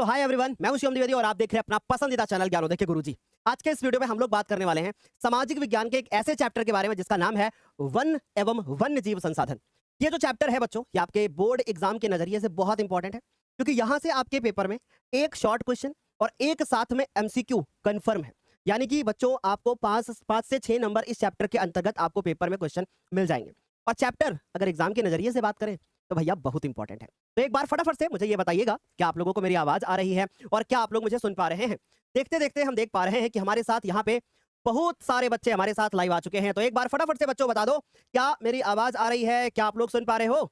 तो hi everyone, मैं हूं शिवम द्विवेदी और आप देख रहे हैं अपना पसंदीदा चैनल ज्ञानोदय के गुरुजी। आज के इस वीडियो में हम लोग बात करने वाले हैं सामाजिक विज्ञान के एक ऐसे चैप्टर के बारे में जिसका नाम है वन एवं वन्य जीव संसाधन। ये जो चैप्टर है बच्चों, ये आपके बोर्ड एग्जाम के नजरिए से बहुत इंपॉर्टेंट है, क्योंकि यहां से आपके पेपर में एक शॉर्ट क्वेश्चन और एक साथ में एमसीक्यू कंफर्म है। यानी कि बच्चों आपको पांच से 6 नंबर इस चैप्टर के अंतर्गत आपको पेपर में क्वेश्चन मिल जाएंगे। और चैप्टर अगर एग्जाम के नजरिए से बात करें तो भैया बहुत इंपॉर्टेंट है। तो एक बार फटाफट से मुझे ये बताइएगा, क्या आप लोगों को मेरी आवाज आ रही है और क्या आप लोग मुझे सुन पा रहे हैं? देखते देखते हम देख पा रहे हैं कि हमारे साथ यहाँ पे बहुत सारे बच्चे हमारे साथ लाइव आ चुके हैं। तो एक बार फटाफट से बच्चों बता दो, क्या मेरी आवाज आ रही है? क्या आप लोग सुन पा रहे हो?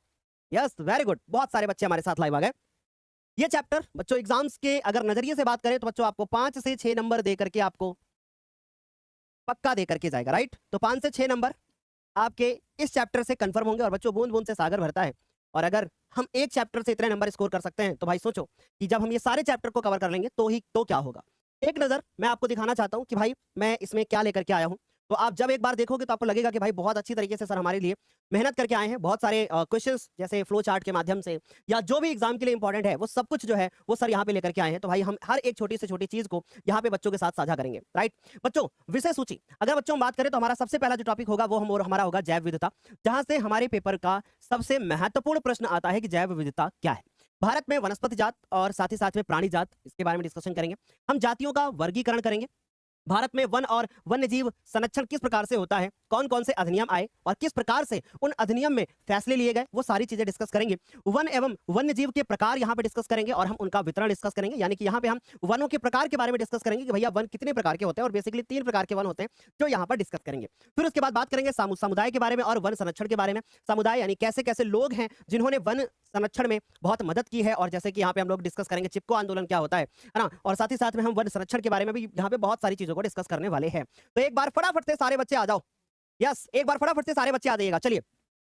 यस, वेरी गुड, बहुत सारे बच्चे हमारे साथ लाइव आ गए। ये चैप्टर बच्चों एग्जाम्स के अगर नजरिए से बात करें तो बच्चों आपको 5 से 6 नंबर दे करके आपको पक्का दे करके जाएगा, राइट? तो 5 से 6 नंबर आपके इस चैप्टर से कंफर्म होंगे। और बच्चों बूंद बूंद से सागर भरता है, और अगर हम एक चैप्टर से इतने नंबर स्कोर कर सकते हैं तो भाई सोचो कि जब हम ये सारे चैप्टर को कवर कर लेंगे तो क्या होगा। एक नजर मैं आपको दिखाना चाहता हूं कि भाई मैं इसमें क्या लेकर के आया हूं। तो आप जब एक बार देखोगे तो आपको लगेगा कि भाई बहुत अच्छी तरीके से सर हमारे लिए मेहनत करके आए हैं। बहुत सारे क्वेश्चंस जैसे फ्लो चार्ट के माध्यम से या जो भी एग्जाम के लिए इंपॉर्टेंट है वो सब कुछ जो है वो सर यहाँ पे लेकर के आए हैं। तो भाई हम हर एक छोटी से छोटी चीज को यहाँ पे बच्चों के साथ साझा करेंगे, राइट? बच्चों विषय सूची अगर बच्चों हम बात करें तो हमारा सबसे पहला जो टॉपिक होगा वो हमारा होगा जैव विविधता, जहां से हमारे पेपर का सबसे महत्वपूर्ण प्रश्न आता है कि जैव विविधता क्या है। भारत में वनस्पति जात और साथ ही साथ में प्राणी जात, इसके बारे में डिस्कशन करेंगे। हम जातियों का वर्गीकरण करेंगे। भारत में वन और वन्य जीव संरक्षण किस प्रकार से होता है, कौन कौन से अधिनियम आए और किस प्रकार से उन अधिनियम में फैसले लिए गए, वो सारी चीजें डिस्कस करेंगे। वन एवं वन्य जीव के प्रकार यहाँ पे डिस्कस करेंगे और हम उनका वितरण डिस्कस करेंगे। यानी कि यहाँ पे हम वनों के प्रकार के बारे में डिस्कस करेंगे कि भैया वन कितने प्रकार के होते हैं, और बेसिकली 3 प्रकार के वन होते हैं जो यहाँ पर डिस्कस करेंगे। फिर उसके बाद बात करेंगे समुदाय के बारे में और वन संरक्षण के बारे में। समुदाय यानी कैसे कैसे लोग हैं जिन्होंने वन संरक्षण में बहुत मदद की है, और जैसे कि यहाँ पे हम लोग डिस्कस करेंगे चिपको आंदोलन क्या होता है ना, और साथ ही साथ में हम वन संरक्षण के बारे में भी यहाँ पे बहुत सारी चीजों को डिस्कस करने वाले हैं। तो एक बार फटाफट से सारे बच्चे आ जाओ। यस, एक बार फटाफट से सारे बच्चे आ जाइएगा। चलिए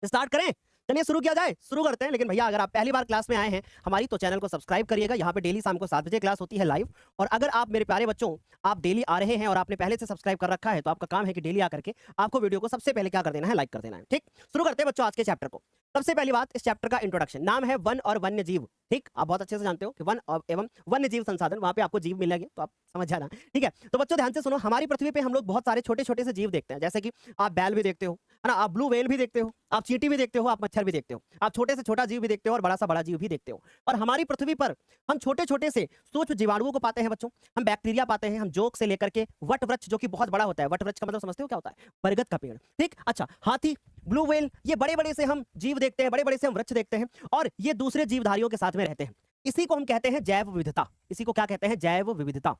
स्टार्ट करें, चलिए शुरू किया जाए। शुरू करते हैं। लेकिन भैया अगर आप पहली बार क्लास में आए हैं हमारी, तो चैनल को सब्सक्राइब करिएगा। यहाँ पे डेली शाम को 7 बजे क्लास होती है लाइव। और अगर आप मेरे प्यारे बच्चों आप डेली आ रहे हैं और आपने पहले से सब्सक्राइब कर रखा है तो आपका काम है कि डेली आकर के आपको वीडियो को सबसे पहले क्या कर देना है, लाइक कर देना है। ठीक, शुरू करते हैं बच्चों आज के चैप्टर को। सबसे पहली बात, इस चैप्टर का इंट्रोडक्शन, नाम है वन और वन्य जीव। ठीक, आप बहुत अच्छे से जानते हो कि वन एवं वन्य जीव संसाधन, वहां पे आपको जीव मिलेंगे तो आप समझ जाना। ठीक है, तो बच्चों ध्यान से सुनो। हमारी पृथ्वी पे हम लोग बहुत सारे छोटे छोटे से जीव देखते हैं, जैसे कि आप बैल भी देखते हो, है ना, आप ब्लू व्हेल भी देखते हो, आप चींटी भी देखते हो, आप मच्छर भी देखते हो, आप छोटे से छोटा जीव भी देखते हो और बड़ा सा बड़ा जीव भी देखते हो। और हमारी पृथ्वी पर हम छोटे छोटे से सूक्ष्म जीवाणुओं को पाते हैं बच्चों। हम बैक्टीरिया पाते हैं, हम जोक से लेकर के वट वृक्ष जो कि बहुत बड़ा होता है। वट वृक्ष का मतलब समझते हो क्या होता है? बरगद का पेड़। ठीक, अच्छा, हाथी, ब्लू व्हेल, ये बड़े बड़े से हम जीव देखते हैं, बड़े बड़े से हम वृक्ष देखते हैं, और ये दूसरे जीवधारियों के साथ में रहते हैं। इसी को हम कहते हैं जैव विविधता। इसी को क्या कहते हैं? जैव विविधता।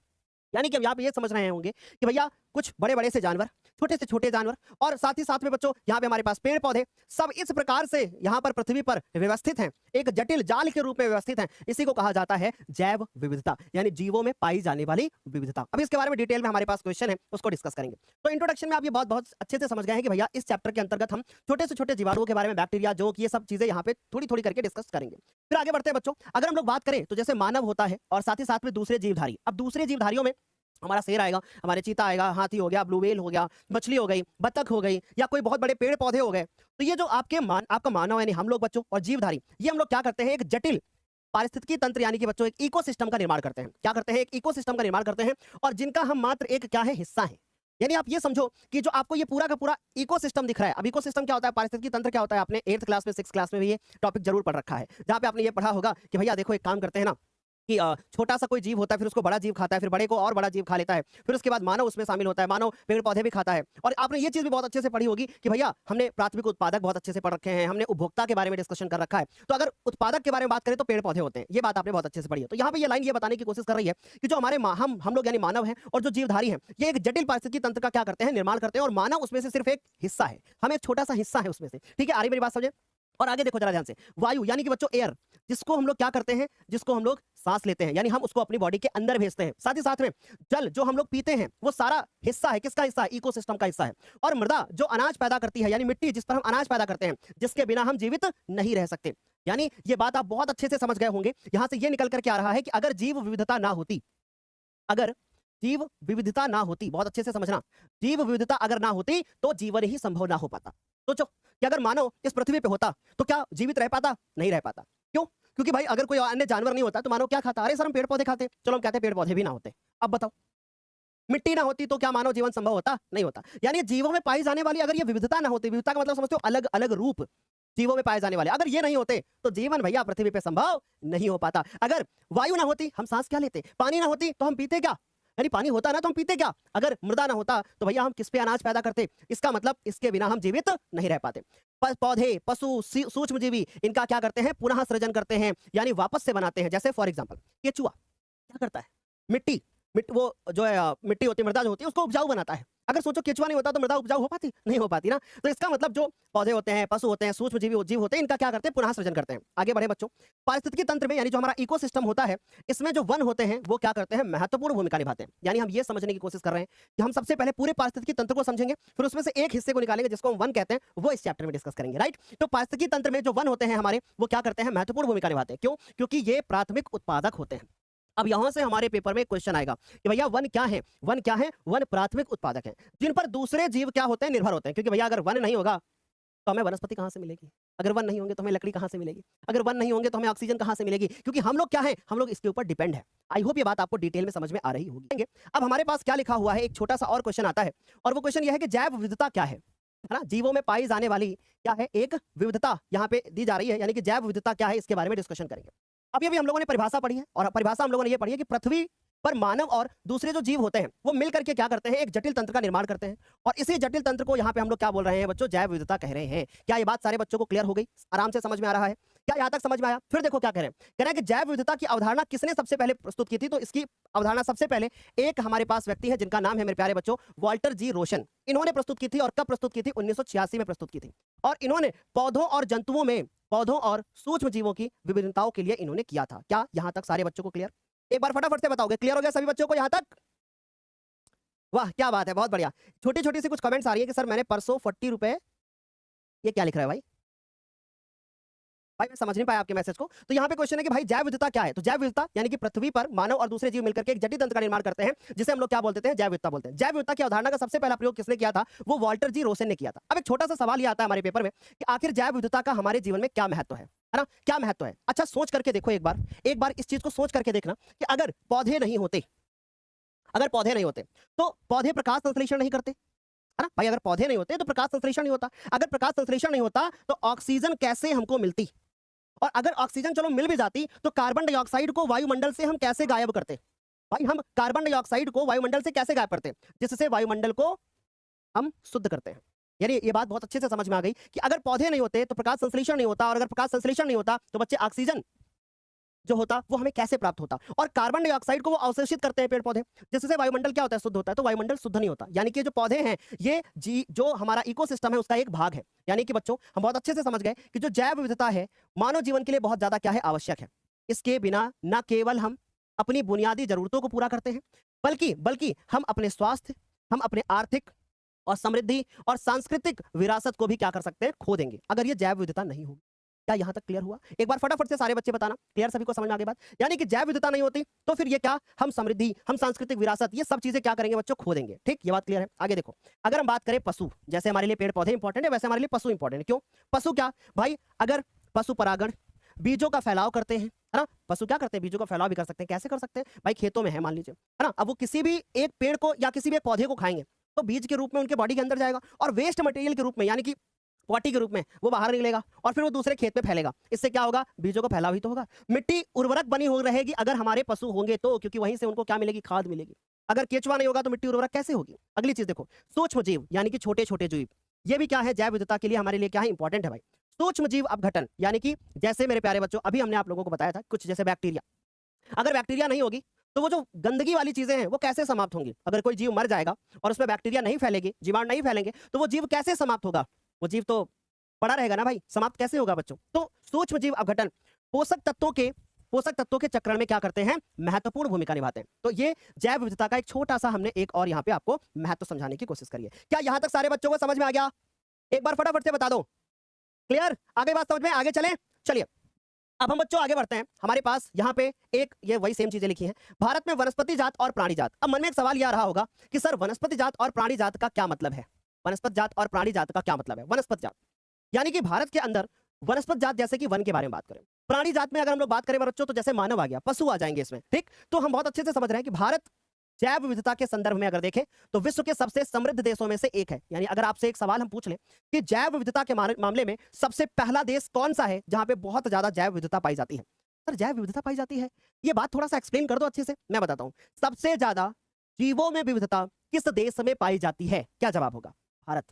यानी कि अब यहाँ पे ये समझ रहे होंगे कि भैया कुछ बड़े बड़े से जानवर, छोटे से छोटे जानवर, और साथ ही साथ में बच्चों यहाँ पे हमारे पास पेड़ पौधे, सब इस प्रकार से यहाँ पर पृथ्वी पर व्यवस्थित हैं, एक जटिल जाल के रूप में व्यवस्थित हैं। इसी को कहा जाता है जैव विविधता, यानी जीवों में पाई जाने वाली विविधता। अब इसके बारे में डिटेल में हमारे पास क्वेश्चन है, उसको डिस्कस करेंगे। तो इंट्रोडक्शन में आप ये बहुत अच्छे से समझ गए हैं कि भैया इस चैप्टर के अंतर्गत हम छोटे से छोटे जीवाणुओं के बारे में, बैक्टीरिया, जोक, ये सब चीजें यहाँ पे थोड़ी थोड़ी करके डिस्कस करेंगे। फिर आगे बढ़ते हैं बच्चों। अगर हम लोग बात करें तो जैसे मानव होता है और साथ ही साथ में दूसरे जीवधारी। अब दूसरे जीवधारियों में हमारा शेर आएगा, हमारे चीता आएगा, हाथी हो गया, ब्लू व्हेल हो गया, मछली हो गई, बतख हो गई, या कोई बहुत बड़े पेड़ पौधे हो गए। तो ये जो आपका मानव यानी हम लोग बच्चों और जीवधारी, ये हम लोग क्या करते हैं? एक जटिल पारिस्थितिकी तंत्र यानी कि बच्चों एक इकोसिस्टम का निर्माण करते हैं। क्या करते हैं? एक इकोसिस्टम का निर्माण करते हैं, और जिनका हम मात्र एक क्या है? हिस्सा है। यानी आप ये समझो कि जो आपको ये पूरा का पूरा इकोसिस्टम दिख रहा है। अब इकोसिस्टम क्या होता है, पारिस्थितिकी तंत्र क्या होता है, आपने 8th क्लास में 6th क्लास में भी ये टॉपिक जरूर पढ़ रखा है, जहां पे आपने ये पढ़ा होगा कि भैया देखो एक काम करते हैं ना कि छोटा सा कोई जीव होता है, फिर उसको बड़ा जीव खाता है, फिर बड़े को और बड़ा जीव खा लेता है, फिर उसके बाद मानव उसमें शामिल होता है, मानव पेड़ पौधे भी खाता है। और आपने ये चीज भी बहुत अच्छे से पढ़ी होगी कि भैया हमने प्राथमिक उत्पादक बहुत अच्छे से पढ़ रखे हैं, हमने उपभोक्ता के बारे में डिस्कशन कर रखा है। तो अगर उत्पादक के बारे में बात करें तो पेड़ पौधे होते हैं, ये बात आपने बहुत अच्छे से पढ़ी है। तो यहाँ पे ये लाइन ये बताने की कोशिश कर रही है कि जो हमारे हम लोग यानी मानव हैं और जो जीवधारी हैं, ये एक जटिल पारिस्थितिकी तंत्र का क्या करते हैं? निर्माण करते हैं, और मानव उसमें से सिर्फ एक हिस्सा है, हम एक छोटा सा हिस्सा है उसमें से। ठीक है, आ रही मेरी बात समझे? और आगे देखो जरा ध्यान से। वायु यानी कि बच्चों एयर, जिसको हम लोग क्या करते हैं? जिसको हम लोग सांस लेते हैं, यानी हम उसको अपनी बॉडी के अंदर भेजते हैं। साथ ही साथ में जल जो हम लोग पीते हैं, वो सारा हिस्सा है, किसका हिस्सा है? इकोसिस्टम का हिस्सा है। और मृदा जो अनाज पैदा करती है, यानी मिट्टी जिस पर हम अनाज पैदा करते हैं, जिसके बिना हम जीवित नहीं रह सकते। यानी ये बात आप बहुत अच्छे से समझ गए होंगे। यहां से ये निकल करके आ रहा है कि अगर जीव विविधता ना होती, अगर जीव विविधता ना होती, बहुत अच्छे से समझना, जीव विविधता अगर ना होती तो जीवन ही संभव ना हो पाता। सोचो कि अगर मानव इस पृथ्वी पे होता तो क्या जीवित रह पाता? नहीं रह पाता। क्यों? क्योंकि भाई अगर कोई अन्य जानवर नहीं होता तो मानव क्या खाता? अरे सर हम पेड़ पौधे खाते, चलो हम कहते हैं पेड़ पौधे भी ना होते। अब बताओ, मिट्टी ना होती तो क्या मानव जीवन संभव होता? नहीं होता। यानी जीवों में पाई जाने वाली अगर ये विविधता ना होती, विविधता का मतलब समझते हो अलग अलग रूप जीवों में पाए जाने वाले, अगर ये नहीं होते तो जीवन भैया पृथ्वी पे संभव नहीं हो पाता। अगर वायु ना होती हम सांस क्या लेते? पानी ना होती तो हम पीते क्या? यानी पानी होता ना तो हम पीते क्या? अगर मृदा ना होता तो भैया हम किस पे अनाज पैदा करते? इसका मतलब इसके बिना हम जीवित नहीं रह पाते। पौधे, पशु, सूक्ष्म जीवी इनका क्या करते हैं? पुनः सृजन करते हैं, यानी वापस से बनाते हैं। जैसे फॉर एग्जाम्पल केचुआ क्या करता है? मिट्टी वो जो है मिट्टी होती है, मृदा जो होती है उसको उपजाऊ बनाता है। अगर सोचो केचुआ नहीं होता तो मृदा उपजाऊ हो पाती? नहीं हो पाती ना। तो इसका मतलब जो पौधे होते हैं, पशु होते हैं, सूक्ष्म जीव होते हैं, इनका क्या करते हैं? पुनः सृजन करते हैं। आगे बढ़े बच्चों, पारिस्थितिकी तंत्र में यानी जो हमारा इकोसिस्टम होता है, इसमें जो वन होते हैं वो क्या करते हैं? महत्वपूर्ण भूमिका निभाते हैं। यानी हम ये समझने की कोशिश कर रहे हैं कि हम सबसे पहले पूरे पारिस्थितिकी तंत्र को समझेंगे, फिर उसमें से एक हिस्से को निकालेंगे जिसको हम वन कहते हैं, वो इस चैप्टर में डिस्कस करेंगे। राइट? तो पारिस्थितिकी तंत्र में जो वन होते हैं हमारे, वो क्या करते हैं? महत्वपूर्ण भूमिका निभाते हैं। क्यों? क्योंकि ये प्राथमिक उत्पादक होते हैं। अब यहां से हमारे पेपर में क्वेश्चन आएगा कि भैया वन क्या है? वन क्या है? वन प्राथमिक उत्पादक है जिन पर दूसरे जीव क्या होते हैं? निर्भर होते हैं। क्योंकि भैया अगर वन नहीं होगा तो हमें वनस्पति कहां से मिलेगी? अगर वन नहीं होंगे तो हमें लकड़ी कहां से मिलेगी? अगर वन नहीं होंगे तो हमें ऑक्सीजन कहां से मिलेगी? क्योंकि हम लोग क्या है? हम लोग इसके ऊपर डिपेंड है। आई होप ये बात आपको डिटेल में समझ में आ रही होगी। अब हमारे पास क्या लिखा हुआ है, एक छोटा सा और क्वेश्चन आता है, और वो क्वेश्चन यह है कि जैव विविधता क्या है ना? जीवों में पाई जाने वाली क्या है? एक विविधता यहाँ पे दी जा रही है, यानी कि जैव विविधता क्या है, इसके बारे में डिस्कशन करेंगे। अब ये भी हम लोगों ने परिभाषा पढ़ी है, और परिभाषा हम लोगों ने ये पढ़ी है कि पृथ्वी पर मानव और दूसरे जो जीव होते हैं वो मिल करके क्या करते हैं? एक जटिल तंत्र का निर्माण करते हैं, और इसी जटिल तंत्र को यहाँ पे हम लोग क्या बोल रहे हैं बच्चों? जैव विविधता कह रहे हैं। क्या ये बात सारे बच्चों को क्लियर हो गई? आराम से समझ में आ रहा है? क्या यहाँ तक समझ में आया? फिर देखो क्या कह रहे हैं। कह रहे हैं कि जैव विविधता की अवधारणा किसने सबसे पहले प्रस्तुत की थी? तो इसकी अवधारणा सबसे पहले एक हमारे पास व्यक्ति है जिनका नाम है मेरे प्यारे बच्चों वाल्टर जी रोशन। इन्होंने प्रस्तुत की थी, और कब प्रस्तुत की थी? 1986 में प्रस्तुत की थी। और इन्होंने पौधों और जंतुओं में, पौधों और सूक्ष्म जीवों की विभिन्नताओं के लिए इन्होंने किया था। क्या यहाँ तक सारे बच्चों को क्लियर? एक बार फटाफट से बताओगे। क्लियर हो गया सभी बच्चों को यहाँ तक? वाह क्या बात है, बहुत बढ़िया। छोटी छोटी सी कुछ कमेंट्स आ रही है कि सर मैंने परसों 40 रुपए, ये क्या लिख रहा है भाई? भाई मैं समझ नहीं पाया आपके मैसेज को। तो यहाँ पे क्वेश्चन है कि भाई जैव विविधता क्या है? तो जैव विविधता यानी कि पृथ्वी पर मानव और दूसरे जीव मिलकर के एक जटिल तंत्र का निर्माण करते हैं, जिसे हम लोग क्या बोलते हैं? जैव विविधता बोलते हैं। जैव विविधता की अवधारणा का सबसे पहला प्रयोग किसने किया था? वो वाल्टर जी रोसन ने किया था। अब एक छोटा सा सवाल ये आता है हमारे पेपर में कि आखिर जैव विविधता का हमारे जीवन में क्या महत्व है ना? क्या महत्व है? अच्छा सोच करके देखो, एक बार इस चीज को सोच करके देखना कि अगर पौधे नहीं होते, तो पौधे प्रकाश संश्लेषण नहीं करते, है ना भाई? अगर पौधे नहीं होते तो प्रकाश संश्लेषण नहीं होता। अगर प्रकाश संश्लेषण नहीं होता तो ऑक्सीजन कैसे हमको मिलती? और अगर ऑक्सीजन चलो मिल भी जाती तो कार्बन डाइऑक्साइड को वायुमंडल से हम कैसे गायब करते? भाई हम कार्बन डाइऑक्साइड को वायुमंडल से कैसे गायब करते? जिससे वायुमंडल को हम शुद्ध करते हैं। यानी ये बात बहुत अच्छे से समझ में आ गई कि अगर पौधे नहीं होते तो प्रकाश संश्लेषण नहीं होता, और अगर प्रकाश संश्लेषण नहीं होता तो बच्चे ऑक्सीजन जो होता वो हमें कैसे प्राप्त होता? और कार्बन डाइऑक्साइड को वो अवशोषित करते हैं पेड़ पौधे, जिससे वायुमंडल क्या होता है? शुद्ध होता है। तो वायुमंडल शुद्ध नहीं होता। यानी कि जो पौधे हैं ये जो हमारा इकोसिस्टम है उसका एक भाग है। यानी कि बच्चों हम बहुत अच्छे से समझ गए कि जो जैव विविधता है मानव जीवन के लिए बहुत ज्यादा क्या है? आवश्यक है। इसके बिना न केवल हम अपनी बुनियादी जरूरतों को पूरा करते हैं, बल्कि हम अपने स्वास्थ्य, हम अपने आर्थिक और समृद्धि और सांस्कृतिक विरासत को भी क्या कर सकते हैं? खो देंगे, अगर ये जैव विविधता नहीं होगी। क्या यहां तक क्लियर हुआ? एक बार फटाफट से सारे बच्चे बताना। क्लियर सभी को समझ में आ गई बात? यानी कि जैव विविधता नहीं होती तो फिर ये क्या? हम समृद्धि, हम सांस्कृतिक विरासत, ये सब चीजें क्या करेंगे बच्चों? खो देंगे। ठीक, ये बात क्लियर है? आगे देखो, अगर हम बात करें पशु, जैसे हमारे लिए पेड़ पौधे इंपॉर्टेंट है वैसे हमारे लिए पशु इंपॉर्टेंट है। क्यों? पशु क्या भाई? अगर पशु परागण, बीजों का फैलाव करते हैं, है ना? पशु क्या करते हैं? बीजों का फैलाव भी कर सकते हैं। कैसे कर सकते हैं भाई? खेतों में है मान लीजिए, है ना? अब वो किसी भी एक पेड़ को या किसी भी एक पौधे को खाएंगे तो बीज के रूप में उनके बॉडी के अंदर जाएगा, और वेस्ट मटेरियल के रूप में यानी कि पॉटी के रूप में वो बाहर निकलेगा, और फिर वो दूसरे खेत में फैलेगा। इससे क्या होगा? बीजों का फैलाव ही तो होगा। मिट्टी उर्वरक बनी हो रहेगी अगर हमारे पशु होंगे तो, क्योंकि वहीं से उनको क्या मिलेगी? खाद मिलेगी। अगर केचुआ नहीं होगा तो मिट्टी उर्वरक कैसे होगी? अगली चीज देखो, सूक्ष्म जीव यानी कि छोटे छोटे जीव, ये भी क्या है? जैव विविधता के लिए हमारे लिए क्या है? इंपॉर्टेंट है भाई। सूक्ष्म जीव अपघटन यानी कि जैसे मेरे प्यारे बच्चों अभी हमने आप लोगों को बताया था कुछ, जैसे बैक्टीरिया। अगर बैक्टीरिया नहीं होगी तो वो जो गंदगी वाली चीजें हैं वो कैसे समाप्त होंगी? अगर कोई जीव मर जाएगा और उसमें बैक्टीरिया नहीं फैलेगी, जीवाणु नहीं फैलेंगे, तो वो जीव कैसे समाप्त होगा? वो जीव तो पड़ा रहेगा ना भाई, समाप्त कैसे होगा बच्चों? तो सूक्ष्म जीव अपघटन पोषक तत्वों के चक्रण में क्या करते हैं? महत्वपूर्ण भूमिका निभाते हैं। तो ये जैव विविधता का एक छोटा सा हमने एक और यहाँ पे आपको महत्व समझाने की कोशिश करी है। क्या यहाँ तक सारे बच्चों को समझ में आ गया? एक बार फटाफट से बता दो। क्लियर? आगे बात समझ में? आगे चले, चलिए अब हम बच्चों आगे बढ़ते हैं। हमारे पास यहाँ पे एक ये वही सेम चीजें लिखी हैं, भारत में वनस्पति जात और प्राणी जात। अब मन में एक सवाल ये आ रहा होगा कि सर वनस्पति जात और प्राणी जात का क्या मतलब है? वनस्पति जात और प्राणी जात का क्या मतलब है? वनस्पति जात यानी कि भारत के अंदर वनस्पति जात, जैसे कि वन के बारे में बात करें, प्राणी जात में अगर हम लोग बात करें बच्चों, तो जैसे मानव आ गया, पशु आ जाएंगे इसमें, ठीक। तो हम बहुत अच्छे से समझ रहे हैं कि भारत जैव विविधता के संदर्भ में अगर देखें तो विश्व के सबसे समृद्ध देशों में से एक है। यानी अगर आपसे एक सवाल हम पूछ लें कि जैव विविधता के मामले में सबसे पहला देश कौन सा है जहां पे बहुत ज्यादा जैव विविधता पाई जाती है? सर जैव विविधता पाई जाती है, ये बात थोड़ा सा एक्सप्लेन कर दो अच्छे से, मैं बताता हूं। सबसे ज्यादा जीवों में विविधता किस देश में पाई जाती है? क्या जवाब होगा? भारत।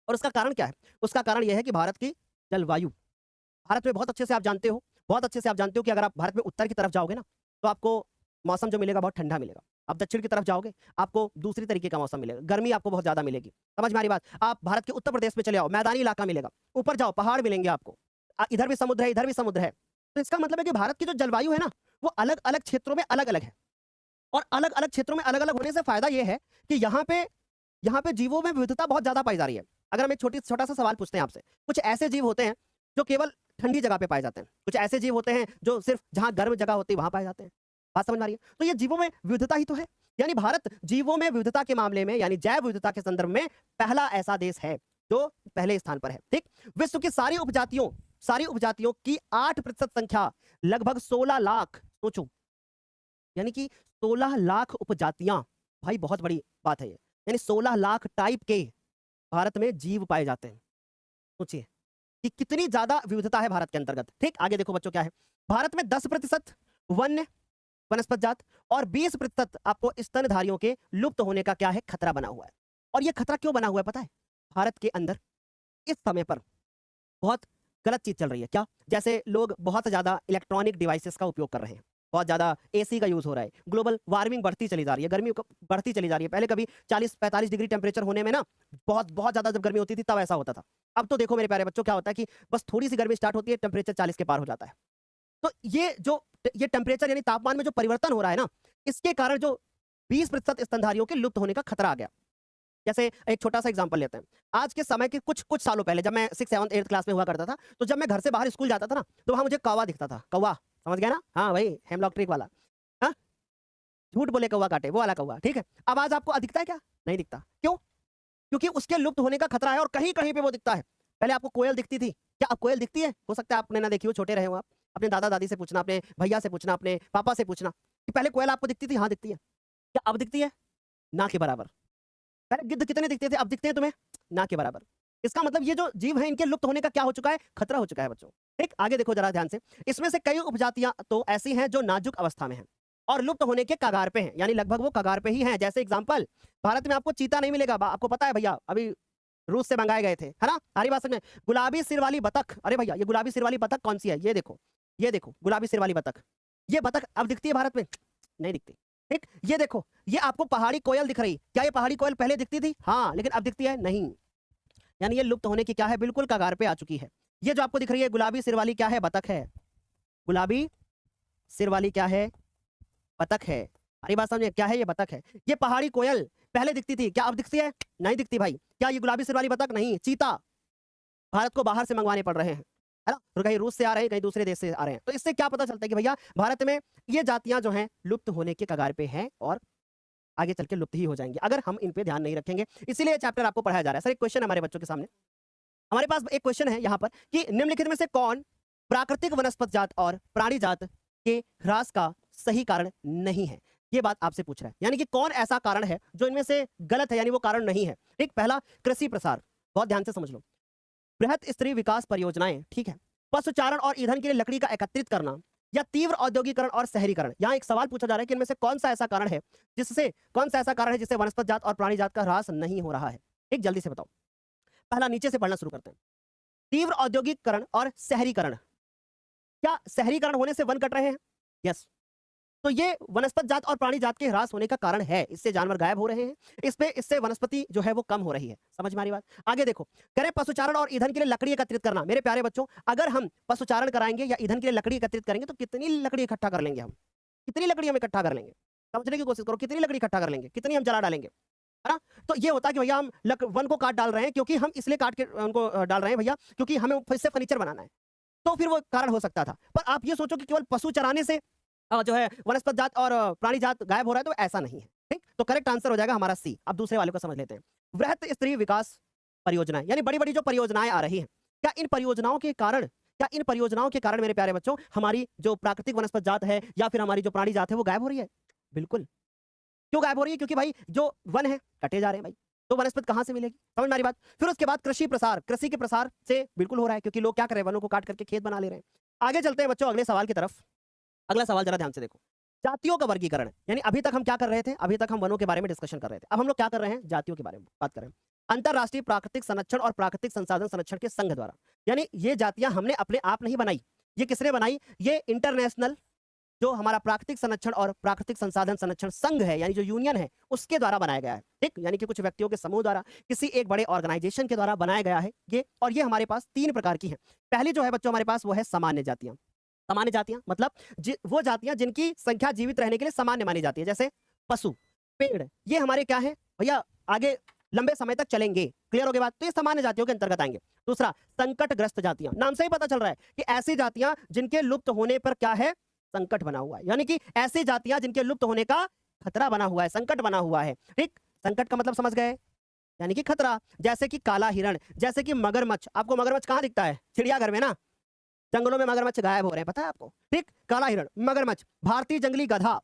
और उसका कारण क्या है? उसका कारण यह है कि भारत की जलवायु। भारत में बहुत अच्छे से आप जानते हो, बहुत अच्छे से आप जानते हो कि अगर आप भारत में उत्तर की तरफ जाओगे ना, तो आपको मौसम जो मिलेगा बहुत ठंडा मिलेगा। आप दक्षिण की तरफ जाओगे, आपको दूसरी तरीके का मौसम मिलेगा, गर्मी आपको बहुत ज्यादा मिलेगी। समझ में आ रही बात? आप भारत के उत्तर प्रदेश में चले आओ, मैदानी इलाका मिलेगा, ऊपर जाओ पहाड़ मिलेंगे आपको, इधर भी समुद्र है, इधर भी समुद्र है। तो इसका मतलब है कि भारत की जो जलवायु है ना, वो अलग अलग क्षेत्रों में अलग अलग है। और अलग अलग क्षेत्रों में अलग अलग होने से फायदा यह है कि यहाँ पे जीवों में विविधता बहुत ज्यादा पाई जा रही है। अगर हम एक छोटा सा सवाल पूछते हैं आपसे, कुछ ऐसे जीव होते हैं जो केवल ठंडी जगह पे पाए जाते हैं, कुछ ऐसे जीव होते हैं जो सिर्फ जहां गर्म जगह होती है वहां पाए जाते हैं। बात समझ में आ रही है? तो ये जीवों में विविधता ही तो है। यानी भारत जीवों में विविधता के मामले में, यानी जैव विविधता के संदर्भ में पहला ऐसा देश है जो पहले स्थान पर है, ठीक। विश्व की सारी उपजातियों की 8% संख्या, लगभग 16 लाख, सोचो, यानी कि 16 लाख उपजातियां, भाई बहुत बड़ी बात है ये। यानी 16 लाख टाइप के भारत में जीव पाए जाते हैं। सोचिए कि कितनी ज्यादा विविधता है भारत के अंतर्गत, ठीक। आगे देखो बच्चों क्या है, भारत में 10% वन्य वनस्पत जात और 20% आपको स्तनधारियों के लुप्त होने का क्या है, खतरा बना हुआ है। और ये खतरा क्यों बना हुआ है पता है? भारत के अंदर इस समय पर बहुत गलत चीज चल रही है। क्या? जैसे लोग बहुत ज्यादा इलेक्ट्रॉनिक डिवाइसेस का उपयोग कर रहे हैं, बहुत ज्यादा एसी का यूज हो रहा है, ग्लोबल वार्मिंग बढ़ती चली जा रही है, गर्मी बढ़ती चली जा रही है। पहले कभी 40-45 डिग्री टेम्परेचर होने में ना बहुत बहुत ज्यादा जब गर्मी होती थी तब ऐसा होता था। अब तो देखो मेरे प्यारे बच्चों, क्या होता है कि बस थोड़ी सी गर्मी स्टार्ट होती है, टेम्परेचर 40 के पार हो जाता है। तो ये टेम्परेचर यानी तापमान में जो परिवर्तन हो रहा है ना, इसके कारण जो 20% स्तनधारियों के लुप्त होने का खतरा आ गया। जैसे एक छोटा सा एग्जांपल लेते हैं, आज के समय के कुछ सालों पहले जब मैं 6, 7, 8 क्लास में हुआ करता था, तो जब मैं घर से बाहर स्कूल जाता था ना, तो वहां मुझे कौवा दिखता था। कौवा, समझ गया ना? हाँ भाई, हेमलॉक ट्री वाला। हाँ, झूठ बोले कौवा काटे, वो वाला कौवा, ठीक है। अब आज आपको दिखता है क्या? नहीं दिखता। क्यों? क्योंकि उसके लुप्त होने का खतरा है और कहीं कहीं पे वो दिखता है। पहले आपको कोयल दिखती थी, क्या अब कोयल दिखती है? हो सकता है आपने ना देखी हो, छोटे रहे हो आप। अपने दादा दादी से पूछना, अपने भैया से पूछना, अपने पापा से पूछना कि पहले कोयल आपको दिखती थी? हाँ दिखती है। क्या अब दिखती है? ना के बराबर। पहले गिद्ध कितने दिखते थे, अब दिखते हैं तुम्हें? ना के बराबर। इसका मतलब ये जो जीव है इनके लुप्त होने का क्या हो चुका है, खतरा हो चुका है बच्चों। ठीक, आगे देखो जरा ध्यान से। इसमें से कई उपजातियां तो ऐसी हैं जो नाजुक अवस्था में हैं और लुप्त होने के कगार पे हैं, यानी लगभग वो कगार पे ही हैं। जैसे एग्जांपल, भारत में आपको चीता नहीं मिलेगा, आपको पता है भैया, अभी रूस से मंगाए गए थे, है ना? हरी बात समझ में? गुलाबी सिर वाली बतख, अरे भैया ये गुलाबी सिर वाली बतख कौन सी है? ये देखो गुलाबी सिर वाली बतख, ये बतख अब दिखती है भारत में? नहीं दिखती। ठीक, ये देखो, ये आपको पहाड़ी कोयल दिख रही, क्या ये पहाड़ी कोयल पहले दिखती थी? हाँ, लेकिन अब दिखती है? नहीं। यानी ये लुप्त होने की क्या है, बिल्कुल कगार पे आ चुकी है। ये जो आपको दिख रही है गुलाबी सिर वाली, क्या है? बतख है। गुलाबी सिर वाली क्या है? बतख है। हरी बात समझे? क्या है? ये बतख है। ये पहाड़ी कोयल पहले दिखती थी, क्या अब दिखती है? नहीं दिखती भाई। क्या ये गुलाबी सिर वाली बतख? नहीं। चीता भारत को बाहर से मंगवाने पड़ रहे हैं, है ना? और कहीं रूस से आ रहे हैं, कहीं दूसरे देश से आ रहे हैं। तो इससे क्या पता चलता है कि भैया भारत में ये जातियां जो हैं लुप्त होने के कगार पे हैं और आगे चल के लुप्त ही हो जाएंगी अगर हम इन पे ध्यान नहीं रखेंगे। इसीलिए चैप्टर आपको पढ़ाया जा रहा है। सर एक क्वेश्चन हमारे बच्चों के सामने, हमारे पास एक क्वेश्चन है यहाँ पर कि निम्नलिखित में से कौन प्राकृतिक वनस्पति जात और प्राणी जात के ह्रास का सही कारण नहीं है? ये बात आपसे पूछ रहा है, यानी कि कौन ऐसा कारण है जो इनमें से गलत है, यानी वो कारण नहीं है। ठीक, पहला कृषि प्रसार, बहुत ध्यान से समझ लो। बृहत स्त्री विकास परियोजनाएं, ठीक है। पशुचारण और ईंधन के लिए लकड़ी का एकत्रित करना, या तीव्र औद्योगिकरण और शहरीकरण। यहाँ एक सवाल पूछा जा रहा है कि इनमें से कौन सा ऐसा कारण है जिससे वनस्पति जात और प्राणी जात का ह्रास नहीं हो रहा है? एक जल्दी से बताओ। पहला, नीचे से पढ़ना शुरू करते हैं। तीव्र औद्योगिकरण और शहरीकरण। क्या शहरीकरण होने से वन कट रहे हैं? यस। तो ये वनस्पति जात और प्राणी जात के ह्रास होने का कारण है, इससे जानवर गायब हो रहे हैं, इससे वनस्पति जो है वो कम हो रही है। समझ में आ रही बात? आगे देखो, करें पशुचारण और ईंधन के लिए लकड़ी एकत्रित करना। मेरे प्यारे बच्चों, अगर हम पशुचारण कराएंगे या ईंधन के लिए लकड़ी एकत्रित करेंगे तो कितनी लकड़ी इकट्ठा कर लेंगे हम? कितनी लकड़ी हम इकट्ठा कर लेंगे? समझने की कोशिश करो, कितनी लकड़ी इकट्ठा कर लेंगे, कितनी हम जला डालेंगे, है ना? तो ये होता है कि भैया हम वन को काट डाल रहे हैं, क्योंकि हम इसलिए काट के उनको डाल रहे हैं भैया क्योंकि हमें इससे फर्नीचर बनाना है। तो फिर वो कारण हो सकता था। पर आप ये सोचो कि केवल पशु चराने से जो है वनस्पति जात और प्राणी जात गायब हो रहा है, तो ऐसा नहीं है। ठीक, तो करेक्ट आंसर हो जाएगा हमारा सी। अब दूसरे वाले को समझ लेते हैं। वृहत स्त्री विकास परियोजनाएं, यानी बड़ी बड़ी जो परियोजनाएं आ रही हैं, क्या इन परियोजनाओं के कारण क्या इन परियोजनाओं के कारण मेरे प्यारे बच्चों हमारी जो प्राकृतिक वनस्पत जात है या फिर हमारी जो प्राणी जात है वो गायब हो रही है? बिल्कुल। क्यों गायब हो रही है? क्योंकि भाई जो वन है कटे जा रहे हैं भाई, तो वनस्पत कहाँ से मिलेगी? समझ में आ रही बात? फिर उसके बाद कृषि प्रसार, कृषि के प्रसार से बिल्कुल हो रहा है, क्योंकि लोग क्या कर रहे हैं, वनों को काट करके खेत बना ले रहे हैं। आगे चलते हैं बच्चों अगले सवाल की तरफ। अगला सवाल जरा ध्यान से देखो, जातियों का वर्गीकरण। यानी अभी तक हम क्या कर रहे थे? अभी तक हम वनों के बारे में डिस्कशन कर रहे थे, अब हम लोग क्या कर रहे हैं? जातियों के बारे में बात कर रहे हैं। अंतरराष्ट्रीय प्राकृतिक संरक्षण और प्राकृतिक संसाधन संरक्षण के संघ द्वारा, यानी ये जातियां हमने अपने आप नहीं बनाई। ये किसने बनाई? ये इंटरनेशनल जो हमारा प्राकृतिक संरक्षण और प्राकृतिक संसाधन संरक्षण संघ है, यानी जो यूनियन है, उसके द्वारा बनाया गया है। ठीक, यानी कि कुछ व्यक्तियों के समूह द्वारा, किसी एक बड़े ऑर्गेनाइजेशन के द्वारा बनाया गया है ये। और ये हमारे पास 3 प्रकार की है। पहली जो है बच्चों हमारे पास वो है सामान्य जातियां। सामान्य जातियां मतलब वो जातियां जिनकी संख्या जीवित रहने के लिए सामान्य मानी जाती है, जैसे पशु, पेड़, ये हमारे क्या है भैया, आगे लंबे समय तक चलेंगे। क्लियर हो गई बात? तो ये सामान्य जातियों के अंतर्गत आएंगे। दूसरा, संकटग्रस्त जातियां। नाम से ही पता चल रहा है कि ऐसी जातियां जिनके लुप्त होने पर क्या है? संकट बना हुआ है, यानी कि ऐसी जातियां जिनके लुप्त होने का खतरा बना हुआ है, संकट बना हुआ है। ठीक, संकट का मतलब समझ गए, यानी कि खतरा। जैसे कि काला हिरण, जैसे कि मगरमच्छ। आपको मगरमच्छ कहां दिखता है? चिड़ियाघर में ना, जंगलों में मगरमच्छ गायब हो रहे हैं, पता है आपको? ठीक, काला हिरण, मगरमच्छ, भारतीय जंगली गधा,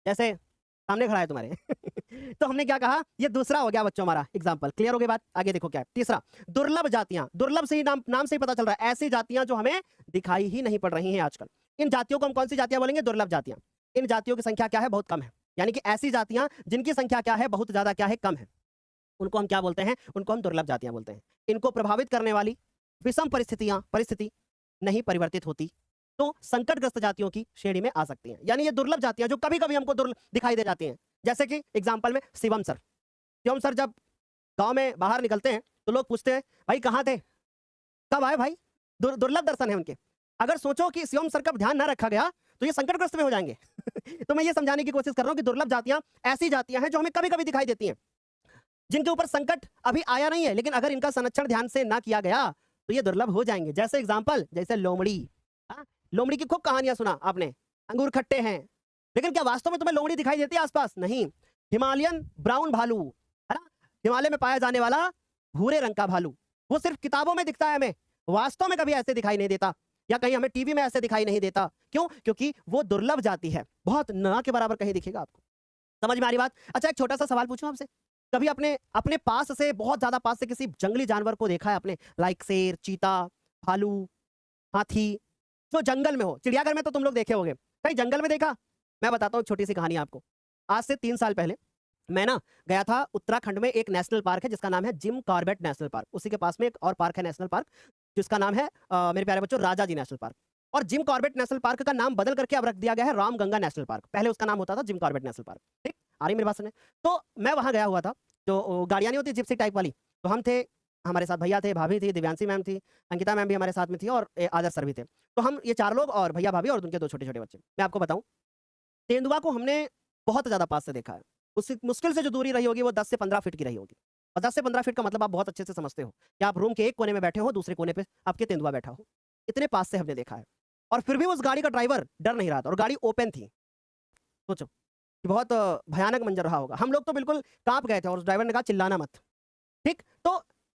जैसे सामने खड़ा है तुम्हारे तो हमने क्या कहा? ये दूसरा हो गया बच्चों हमारा एग्जाम्पल। क्लियर हो गई बात? आगे देखो क्या है तीसरा, दुर्लभ जातियां। दुर्लभ से ही नाम से ही पता चल रहा है, ऐसी जातियां जो हमें दिखाई ही नहीं पड़ रही हैं आजकल। इन जातियों को हम कौन सी जातियां बोलेंगे? दुर्लभ जातियां। इन जातियों की संख्या क्या है? बहुत कम है। यानी कि ऐसी जातियां जिनकी संख्या क्या है? बहुत ज्यादा क्या है? कम है। उनको हम क्या बोलते हैं? उनको हम दुर्लभ जातियां बोलते हैं। इनको प्रभावित करने वाली विषम परिस्थिति नहीं परिवर्तित होती, तो संकटग्रस्त जातियों की श्रेणी में आ सकती हैं। यानी ये दुर्लभ जातियां जो कभी कभी हमको दिखाई दे जाती हैं। जैसे कि एग्जाम्पल में शिवम सर जब गांव में बाहर निकलते हैं तो लोग पूछते हैं, भाई कहाँ थे, कब आए भाई? दुर्लभ दर्शन है उनके। अगर सोचो कि शिवम सर का ध्यान ना रखा गया तो ये संकटग्रस्त में हो जाएंगे तो मैं ये समझाने की कोशिश कर रहा हूं कि दुर्लभ जातियां ऐसी जातियां हैं जो हमें कभी कभी दिखाई देती हैं, जिनके ऊपर संकट अभी आया नहीं है, लेकिन अगर इनका संरक्षण ध्यान से ना किया गया तो ये दुर्लभ हो जाएंगे। जैसे एग्जाम्पल, जैसे लोमड़ी। लोमड़ी की खूब कहानियां सुना आपने, अंगूर खट्टे हैं, लेकिन क्या वास्तव में तुम्हें लोमड़ी दिखाई देती है आसपास? नहीं। हिमालयन ब्राउन भालू, है ना, हिमालय में पाया जाने वाला भूरे रंग का भालू, वो सिर्फ किताबों में दिखता है, हमें वास्तव में कभी ऐसे दिखाई नहीं देता, या कहीं हमें टीवी में ऐसे दिखाई नहीं देता। क्यों? क्योंकि वो दुर्लभ जाति है, बहुत ना के बराबर कहीं दिखेगा आपको। समझ में आ रही बात? अच्छा, एक छोटा सा सवाल पूछूं आपसे, कभी अपने अपने पास से, बहुत ज्यादा पास से किसी जंगली जानवर को देखा है आपने? लाइक शेर, चीता, भालू, हाथी, जो जंगल में हो। चिड़ियाघर में तो तुम लोग देखे होंगे, कहीं जंगल में देखा? मैं बताता हूँ छोटी सी कहानी आपको। आज से 3 साल पहले मैं ना गया था उत्तराखंड में, एक नेशनल पार्क है जिसका नाम है जिम कॉर्बेट नेशनल पार्क। उसी के पास में एक और पार्क है नेशनल पार्क, जिसका नाम है मेरे प्यारे बच्चों राजा जी नेशनल पार्क। और जिम कॉर्बेट नेशनल पार्क का नाम बदल करके अब रख दिया गया है रामगंगा नेशनल पार्क। पहले उसका नाम होता था जिम कॉर्बेट नेशनल पार्क। ठीक, आ रही मेरी बात सुनने? तो मैं वहां गया हुआ था, जो गाड़ियां नहीं होती जिप्सी टाइप वाली, तो हम थे, हमारे साथ भैया थे, भाभी थी, दिव्यांशी मैम थी, अंकिता मैम भी हमारे साथ में थी, और आदर्श सर भी थे। तो हम ये 4 लोग, और भैया भाभी और उनके 2 छोटे छोटे बच्चे। मैं आपको बताऊं, तेंदुआ को हमने बहुत ज्यादा पास से देखा है। उससे मुश्किल से जो दूरी रही होगी वो 10 से 15 फीट की रही होगी। और 10 से 15 फीट का मतलब आप बहुत अच्छे से समझते हो कि आप रूम के एक कोने में बैठे हो, दूसरे कोने पे आपके तेंदुआ बैठा हो। इतने पास से हमने देखा है, और फिर भी उस गाड़ी का ड्राइवर डर नहीं रहा था, और गाड़ी ओपन थी। सोचो कि बहुत भयानक मंजर रहा होगा। हम लोग तो बिल्कुल कांप गए थे, और उस ड्राइवर ने कहा चिल्लाना मत। ठीक, तो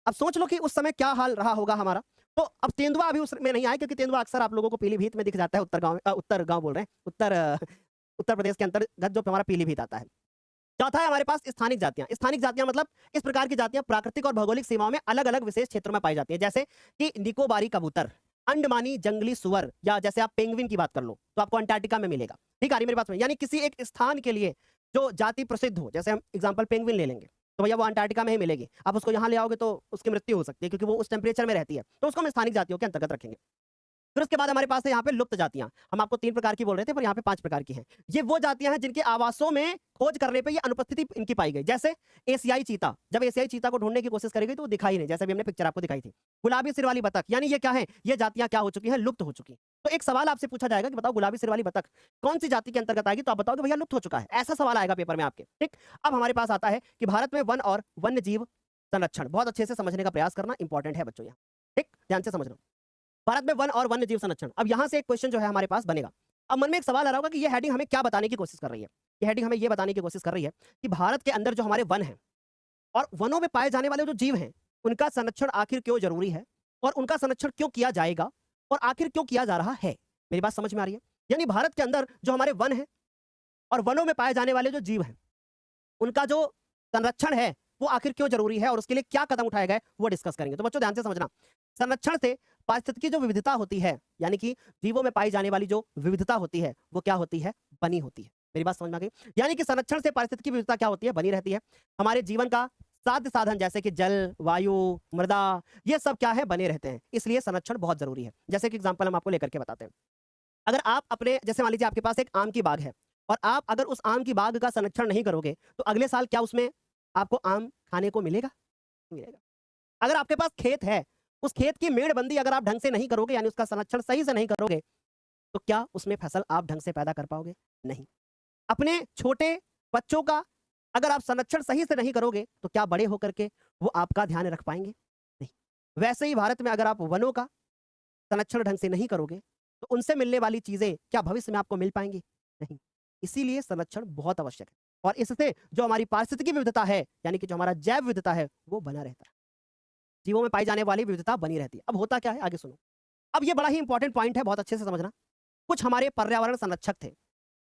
अब सोच लो कि उस समय क्या हाल रहा होगा हमारा। तो अब तेंदुआ अभी उसमें नहीं आया, क्योंकि तेंदुआ अक्सर आप लोगों को पीलीभीत में दिख जाता है, उत्तर गांव बोल रहे हैं, उत्तर प्रदेश के अंतर्गत जो हमारा पीलीभीत आता है। चौथा है हमारे पास स्थानिक जातियां। स्थानिक जातियां मतलब इस प्रकार की जातियां प्राकृतिक और भौगोलिक सीमाओं में अलग अलग विशेष क्षेत्रों में पाई जाती है, जैसे कि निकोबारी कबूतर, अंडमानी जंगली सुअर, या जैसे आप पेंगुइन की बात कर लो तो आपको अंटार्कटिका में मिलेगा। ठीक, आ रही मेरी बात में? यानी किसी एक स्थान के लिए जो जाति प्रसिद्ध हो, जैसे हम एग्जाम्पल पेंगुइन ले लेंगे, तो भैया वो अंटार्कटिका में ही मिलेगी। आप उसको यहाँ ले आओगे तो उसकी मृत्यु हो सकती है, क्योंकि वो उस टेम्परेचर में रहती है, तो उसको हम स्थानिक जातियों के अंतर्गत रखेंगे। फिर उसके बाद हमारे पास है यहाँ पे लुप्त जातियां। हम आपको 3 प्रकार की बोल रहे थे, पर यहाँ पे 5 प्रकार की हैं। ये वो जातियां हैं जिनके आवासों में खोज करने पे ये अनुपस्थिति इनकी पाई गई। जैसे एशियाई चीता, जब एशियाई चीता को ढूंढने की कोशिश करी गई तो वो दिखाई नहीं, जैसे भी हमने पिक्चर आपको दिखाई थी। गुलाबी सिर वाली बतख, यानी ये क्या है? ये जातियां क्या हो चुकी हैं? लुप्त हो चुकी। तो एक सवाल आपसे पूछा जाएगा कि बताओ गुलाबी सिर वाली बतख कौन सी जाति के अंतर्गत आएगी, तो आप बताओगे भैया लुप्त हो चुका है। ऐसा सवाल आएगा पेपर में आपके। ठीक, अब हमारे पास आता है कि भारत में वन और वन्य जीव संरक्षण। बहुत अच्छे से समझने का प्रयास करना इंपॉर्टेंट है बच्चों, यहाँ ठीक ध्यान से समझना। भारत में वन और वन्य जीव संरक्षण। अब यहां से एक क्वेश्चन जो है हमारे पास बनेगा। अब मन में एक सवाल आ रहा होगा कि ये हेडिंग हमें क्या बताने की कोशिश कर रही है? ये हेडिंग हमें ये बताने की कोशिश कर रही है कि भारत के अंदर जो हमारे वन हैं और वनों में पाए जाने वाले जो जीव हैं, उनका संरक्षण आखिर क्यों जरूरी है और उनका संरक्षण क्यों किया जाएगा, और आखिर क्यों किया जा रहा है? मेरी बात समझ में आ रही है? यानी भारत के अंदर जो हमारे वन हैं और वनों में पाए जाने वाले जो जीव हैं, उनका जो संरक्षण है, वो आखिर क्यों ज़रूरी है और उसके लिए क्या कदम उठाए गए, वो डिस्कस करेंगे। तो बच्चों ध्यान से समझना, संरक्षण से पारिस्थितिकी की जो विविधता होती है, यानी कि जीवों में पाई जाने वाली जो विविधता होती है, वो क्या होती है? बनी होती है। मेरी बात समझ में आ गई? यानी कि संरक्षण से पारिस्थितिकी की विविधता क्या होती है? बनी रहती है। हमारे जीवन का साध्य साधन जैसे कि जल, वायु, मृदा, ये सब क्या है? बने रहते हैं। इसलिए संरक्षण बहुत ज़रूरी है। जैसे कि एग्ज़ाम्पल हम आपको लेकर के बताते हैं। अगर आप अपने जैसे मान लीजिए आपके पास एक आम की बाग है और आप अगर उस आम की बाग का संरक्षण नहीं करोगे, तो अगले साल क्या उसमें आपको आम खाने को मिलेगा? नहीं मिलेगा। अगर आपके पास खेत है, उस खेत की मेड़बंदी अगर आप ढंग से नहीं करोगे यानी उसका संरक्षण सही से नहीं करोगे, तो क्या उसमें फसल आप ढंग से पैदा कर पाओगे? नहीं। अपने छोटे बच्चों का अगर आप संरक्षण सही से नहीं करोगे, तो क्या बड़े होकर के वो आपका ध्यान रख पाएँगे? नहीं। वैसे ही भारत में अगर आप वनों का संरक्षण ढंग से नहीं करोगे, तो उनसे मिलने वाली चीज़ें क्या भविष्य में आपको मिल पाएँगी? नहीं। इसीलिए संरक्षण बहुत आवश्यक है और इससे जो हमारी पारिस्थितिकी विविधता है, यानी कि जो हमारा जैव विविधता है, वो बना रहता है। जीवों में पाई जाने वाली विविधता बनी रहती है। अब होता क्या है? आगे सुनो। अब ये बड़ा ही इंपॉर्टेंट पॉइंट है, बहुत अच्छे से समझना। कुछ हमारे पर्यावरण संरक्षक थे।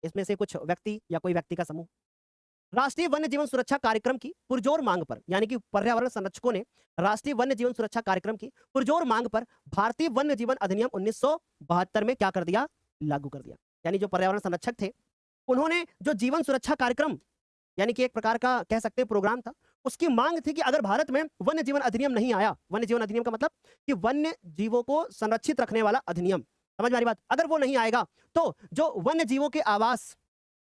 इसमें से कुछ व्यक्ति या कोई व्यक्ति का समूह राष्ट्रीय वन्य जीवन सुरक्षा कार्यक्रम की पुरजोर मांग पर, यानी कि पर्यावरण संरक्षकों ने राष्ट्रीय वन्य जीवन सुरक्षा कार्यक्रम की पुरजोर मांग पर भारतीय वन्य जीवन अधिनियम 1972 में क्या कर दिया? लागू कर दिया। यानी जो पर्यावरण संरक्षक थे, उन्होंने जो जीवन सुरक्षा कार्यक्रम यानी कि एक प्रकार का कह सकते हैं प्रोग्राम था, उसकी मांग थी कि अगर भारत में वन्य जीवन अधिनियम नहीं आया, वन्य जीवन अधिनियम का मतलब कि वन्य जीवों को संरक्षित रखने वाला अधिनियम, समझ में आ रही बात? अगर वो नहीं आएगा, तो जो वन्य जीवों के आवास,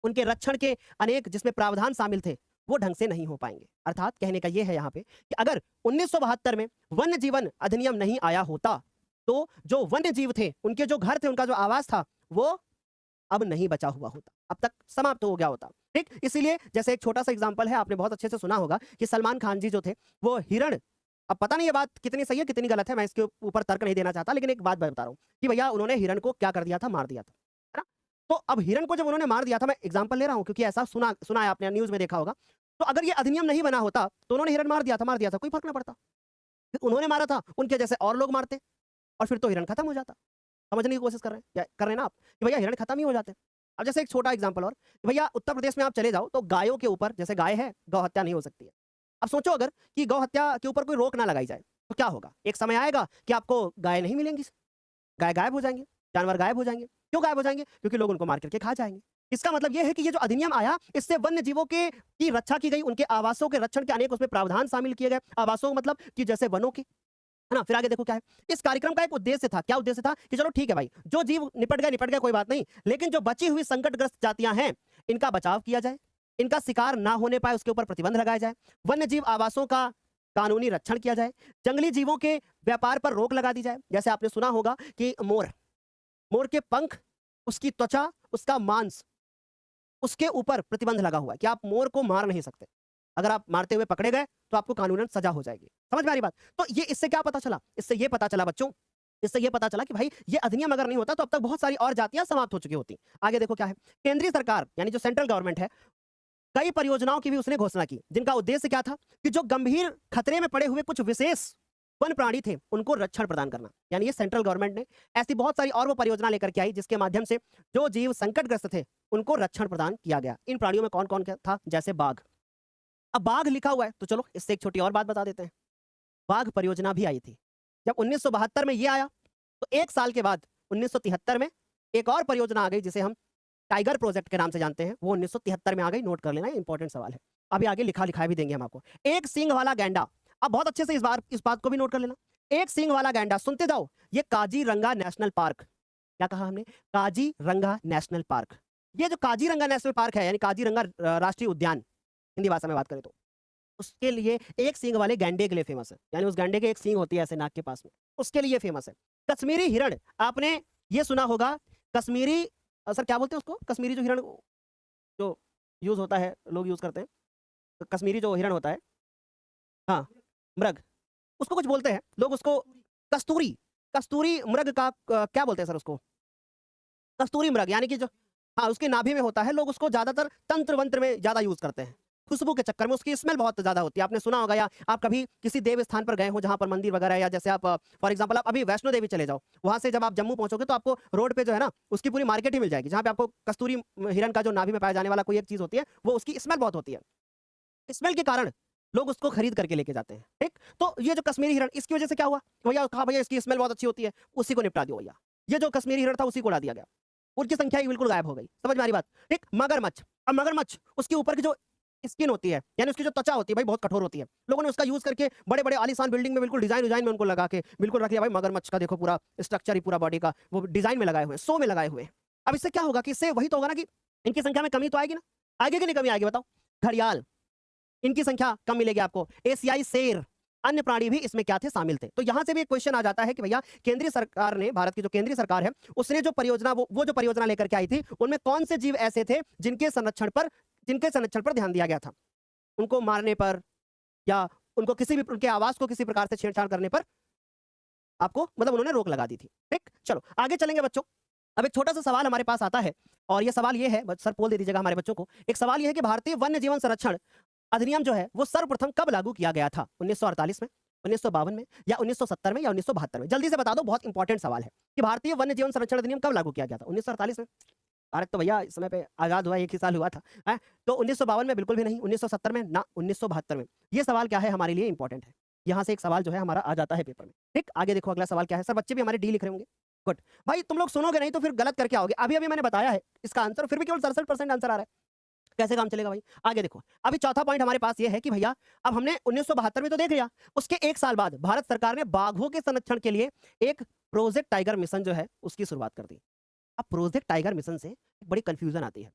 उनके रक्षण के अनेक जिसमें प्रावधान शामिल थे, वो ढंग से नहीं हो पाएंगे। अर्थात कहने का ये है यहाँ पे कि अगर 1972 में वन्य जीवन अधिनियम नहीं आया होता, तो जो वन्य जीव थे, उनके जो घर थे, उनका जो आवास था, वो अब नहीं बचा हुआ होता, अब तक समाप्त हो गया होता। ठीक? इसीलिए जैसे एक छोटा सा एग्जांपल है, आपने बहुत अच्छे से सुना होगा कि सलमान खान जी जो थे, वो हिरण, अब पता नहीं ये बात कितनी सही है कितनी गलत है, मैं इसके ऊपर तर्क नहीं देना चाहता, लेकिन एक बात मैं बता रहा हूँ कि भैया उन्होंने हिरण को क्या कर दिया था? मार दिया था, है ना? तो अब हिरण को जब उन्होंने मार दिया था, मैं एग्जाम्पल ले रहा हूँ क्योंकि ऐसा सुना सुना है, आपने न्यूज में देखा होगा। तो अगर ये अधिनियम नहीं बना होता, तो उन्होंने हिरण मार दिया था, कोई फर्क ना पड़ता। फिर उन्होंने मारा था, उनके जैसे और लोग मारते और फिर तो हिरण खत्म हो जाता। समझने की कोशिश कर रहे हैं या कर रहे हैं ना आप कि भैया हिरण खत्म ही हो जाते हैं। अब जैसे एक छोटा एग्जांपल और कि भैया उत्तर प्रदेश में आप चले जाओ तो गायों के ऊपर, जैसे गाय है, गौ हत्या नहीं हो सकती है। अब सोचो अगर कि गौ हत्या के ऊपर कोई रोक ना लगाई जाए, तो क्या होगा? एक समय आएगा कि आपको गाय नहीं मिलेंगी, गाय गायब हो जाएंगे, जानवर गायब हो जाएंगे। क्यों गायब हो जाएंगे? क्योंकि लोग उनको मार करके खा जाएंगे। इसका मतलब यह है कि ये जो अधिनियम आया, इससे वन्य जीवों के की रक्षा की गई, उनके आवासों के रक्षण के अनेक उसमें प्रावधान शामिल किए गए। आवासों मतलब कि जैसे वनों के, है ना? फिर आगे देखो क्या है, इस कार्यक्रम का एक उद्देश्य था। क्या उद्देश्य था? कि चलो ठीक है भाई, जो जीव निपट गए कोई बात नहीं, लेकिन जो बची हुई संकटग्रस्त जातियां हैं, इनका बचाव किया जाए, इनका शिकार ना होने पाए उसके ऊपर प्रतिबंध लगाया जाए, वन्य जीव आवासों का कानूनी रक्षण किया जाए, जंगली जीवों के व्यापार पर रोक लगा दी जाए। जैसे आपने सुना होगा कि मोर, मोर के पंख, उसकी त्वचा, उसका मांस, उसके ऊपर प्रतिबंध लगा हुआ है कि आप मोर को मार नहीं सकते। अगर आप मारते हुए पकड़े गए तो आपको कानूनन सजा हो जाएगी। समझ में आ रही बात? तो ये इससे क्या पता चला? इससे ये पता चला बच्चों, इससे ये पता चला कि भाई ये अधिनियम अगर नहीं होता तो अब तक बहुत सारी और जातियां समाप्त हो चुकी होती। आगे देखो क्या है, केंद्रीय सरकार यानी जो सेंट्रल गवर्नमेंट है, कई परियोजनाओं की भी उसने घोषणा की, जिनका उद्देश्य क्या था कि जो गंभीर खतरे में पड़े हुए कुछ विशेष वन प्राणी थे, उनको रक्षण प्रदान करना। यानी ये सेंट्रल गवर्नमेंट ने ऐसी बहुत सारी और वो परियोजना लेकर के आई, जिसके माध्यम से जो जीव संकटग्रस्त थे, उनको रक्षण प्रदान किया गया। इन प्राणियों में कौन कौन था? जैसे बाघ। अब बाघ लिखा हुआ है तो चलो इससे एक छोटी और बात बता देते हैं। बाघ परियोजना भी आई थी। जब 1972 में ये आया, तो एक साल के बाद 1973 में एक और परियोजना आ गई, जिसे हम टाइगर प्रोजेक्ट के नाम से जानते हैं। वो 1973 में आ गई, नोट कर लेना, इंपॉर्टेंट सवाल है। अभी आगे लिखा लिखाया भी देंगे हम आपको। एक सींग वाला गैंडा, अब बहुत अच्छे से इस बात को भी नोट कर लेना। एक सींग वाला गैंडा, सुनते जाओ, ये काजीरंगा नेशनल पार्क। क्या कहा हमने? Kaziranga national park. ये जो काजीरंगा नेशनल पार्क है, यानी काजीरंगा राष्ट्रीय उद्यान, हिंदी भाषा में बात करें तो, उसके लिए एक सींग वाले गैंडे के लिए फेमस है। यानी उस गैंडे के एक सींग होती है ऐसे नाक के पास में, उसके लिए फेमस है। कश्मीरी हिरण, आपने ये सुना होगा, कश्मीरी सर क्या बोलते हैं उसको? कश्मीरी जो हिरण जो यूज होता है, लोग यूज करते हैं, तो कश्मीरी जो हिरण होता है, हाँ, मृग, उसको कुछ बोलते हैं लोग, उसको कस्तूरी, कस्तूरी मृग का क्या बोलते हैं सर उसको? कस्तूरी मृग, यानी कि जो, हाँ, उसके नाभि में होता है। लोग उसको ज्यादातर तंत्र वंत्र में ज्यादा यूज करते हैं। खुशबू के चक्कर में उसकी स्मेल बहुत ज़्यादा होती है। आपने सुना होगा या आप कभी किसी देव स्थान पर गए हो जहाँ पर मंदिर वगैरह है, या जैसे आप फॉर एग्जांपल आप अभी वैष्णो देवी चले जाओ। वहाँ से जब आप जम्मू पहुँचोगे तो आपको रोड पे जो है ना उसकी पूरी मार्केट ही मिल जाएगी, जहाँ पे आपको कस्तूरी हिरण का जो नाभि में पाया जाने वाला कोई एक चीज़ होती है, वो उसकी स्मेल बहुत होती है। स्मेल के कारण लोग उसको खरीद करके लेके जाते हैं, ठीक? तो ये जो कश्मीरी हिरण, इसकी वजह से क्या हुआ? भैया कहा भैया इसकी स्मेल बहुत अच्छी होती है, उसी को निपटा दियो भैया। ये जो कश्मीरी हिरण था उसी को उड़ा दिया गया। उनकी संख्या ही बिल्कुल गायब हो गई। समझ में आ रही बात? ठीक? मगरमच्छ, अब मगरमच्छ उसके ऊपर की जो स्किन होती है, यानी उसकी जो त्वचा होती है भाई बहुत कठोर होती है। लोगों ने उसका यूज़ करके बड़े-बड़े आलीशान बिल्डिंग में बिल्कुल डिज़ाइन-विज़ाइन में उनको लगा के बिल्कुल रख दिया। भाई मगरमच्छ का देखो पूरा स्ट्रक्चर ही पूरा बॉडी का वो डिज़ाइन में लगाए हुए हैं, शो में लगाए हुए हैं। अब इससे क्या होगा कि इससे वही तो होगा ना कि इनकी संख्या में कमी तो आएगी ना? आएगी कि नहीं कमी आएगी बताओ? घड़ियाल, इनकी संख्या कम मिलेगी आपको। एशियाई शेर, अन्य प्राणी भी इसमें क्या थे? शामिल थे। तो यहां से भी एक क्वेश्चन आ जाता है कि भैया केंद्रीय सरकार ने, भारत की जो केंद्रीय सरकार है, उसने जो परियोजना वो जो परियोजना लेकर के आई थी, उनमें कौन से जीव ऐसे थे जिनके संरक्षण पर ध्यान दिया गया था? उनको मारने पर या उनको किसी भी उनके आवास को किसी प्रकार से छेड़छाड़ करने पर आपको मतलब उन्होंने रोक लगा दी थी। ठीक? चलो आगे चलेंगे बच्चों। अब एक छोटा सा सवाल हमारे पास आता है और ये सवाल ये है, सर पोल दे दीजिएगा हमारे बच्चों को। एक सवाल ये है कि भारतीय वन्य जीवन संरक्षण अधिनियम जो है वो सर्वप्रथम कब लागू किया गया था? 1948 में, 1952 में, या 1970 में, या 1972 में? जल्दी से बता दो, बहुत इंपॉर्टेंट सवाल है कि भारतीय वन्य जीवन संरक्षण अधिनियम कब लागू किया गया था? 1948 में? भारत तो भैया इस समय पे आजाद हुआ एक ही साल हुआ था, हैं? तो 1952 में बिल्कुल भी नहीं, 1970 में ना, 1972 में। ये सवाल क्या है हमारे लिए इंपॉर्टेंट है। यहाँ से एक सवाल जो है हमारा आ जाता है पेपर में। ठीक, आगे देखो अगला सवाल क्या है। सर बच्चे भी हमारे डी लिख रहे होंगे। गुड। भाई तुम लोग सुनोगे नहीं तो फिर गलत करके आओगे। अभी अभी मैंने बताया है इसका आंसर, फिर भी केवल 67% आंसर आ रहा है। कैसे काम चलेगा भाई? आगे देखो। अभी चौथा पॉइंट हमारे पास ये है कि भैया अब हमने 1972 में तो देख लिया, उसके एक साल बाद भारत सरकार ने बाघों के संरक्षण के लिए एक प्रोजेक्ट टाइगर मिशन जो है उसकी शुरुआत कर दी। अब प्रोजेक्ट टाइगर मिशन से बड़ी कंफ्यूजन आती है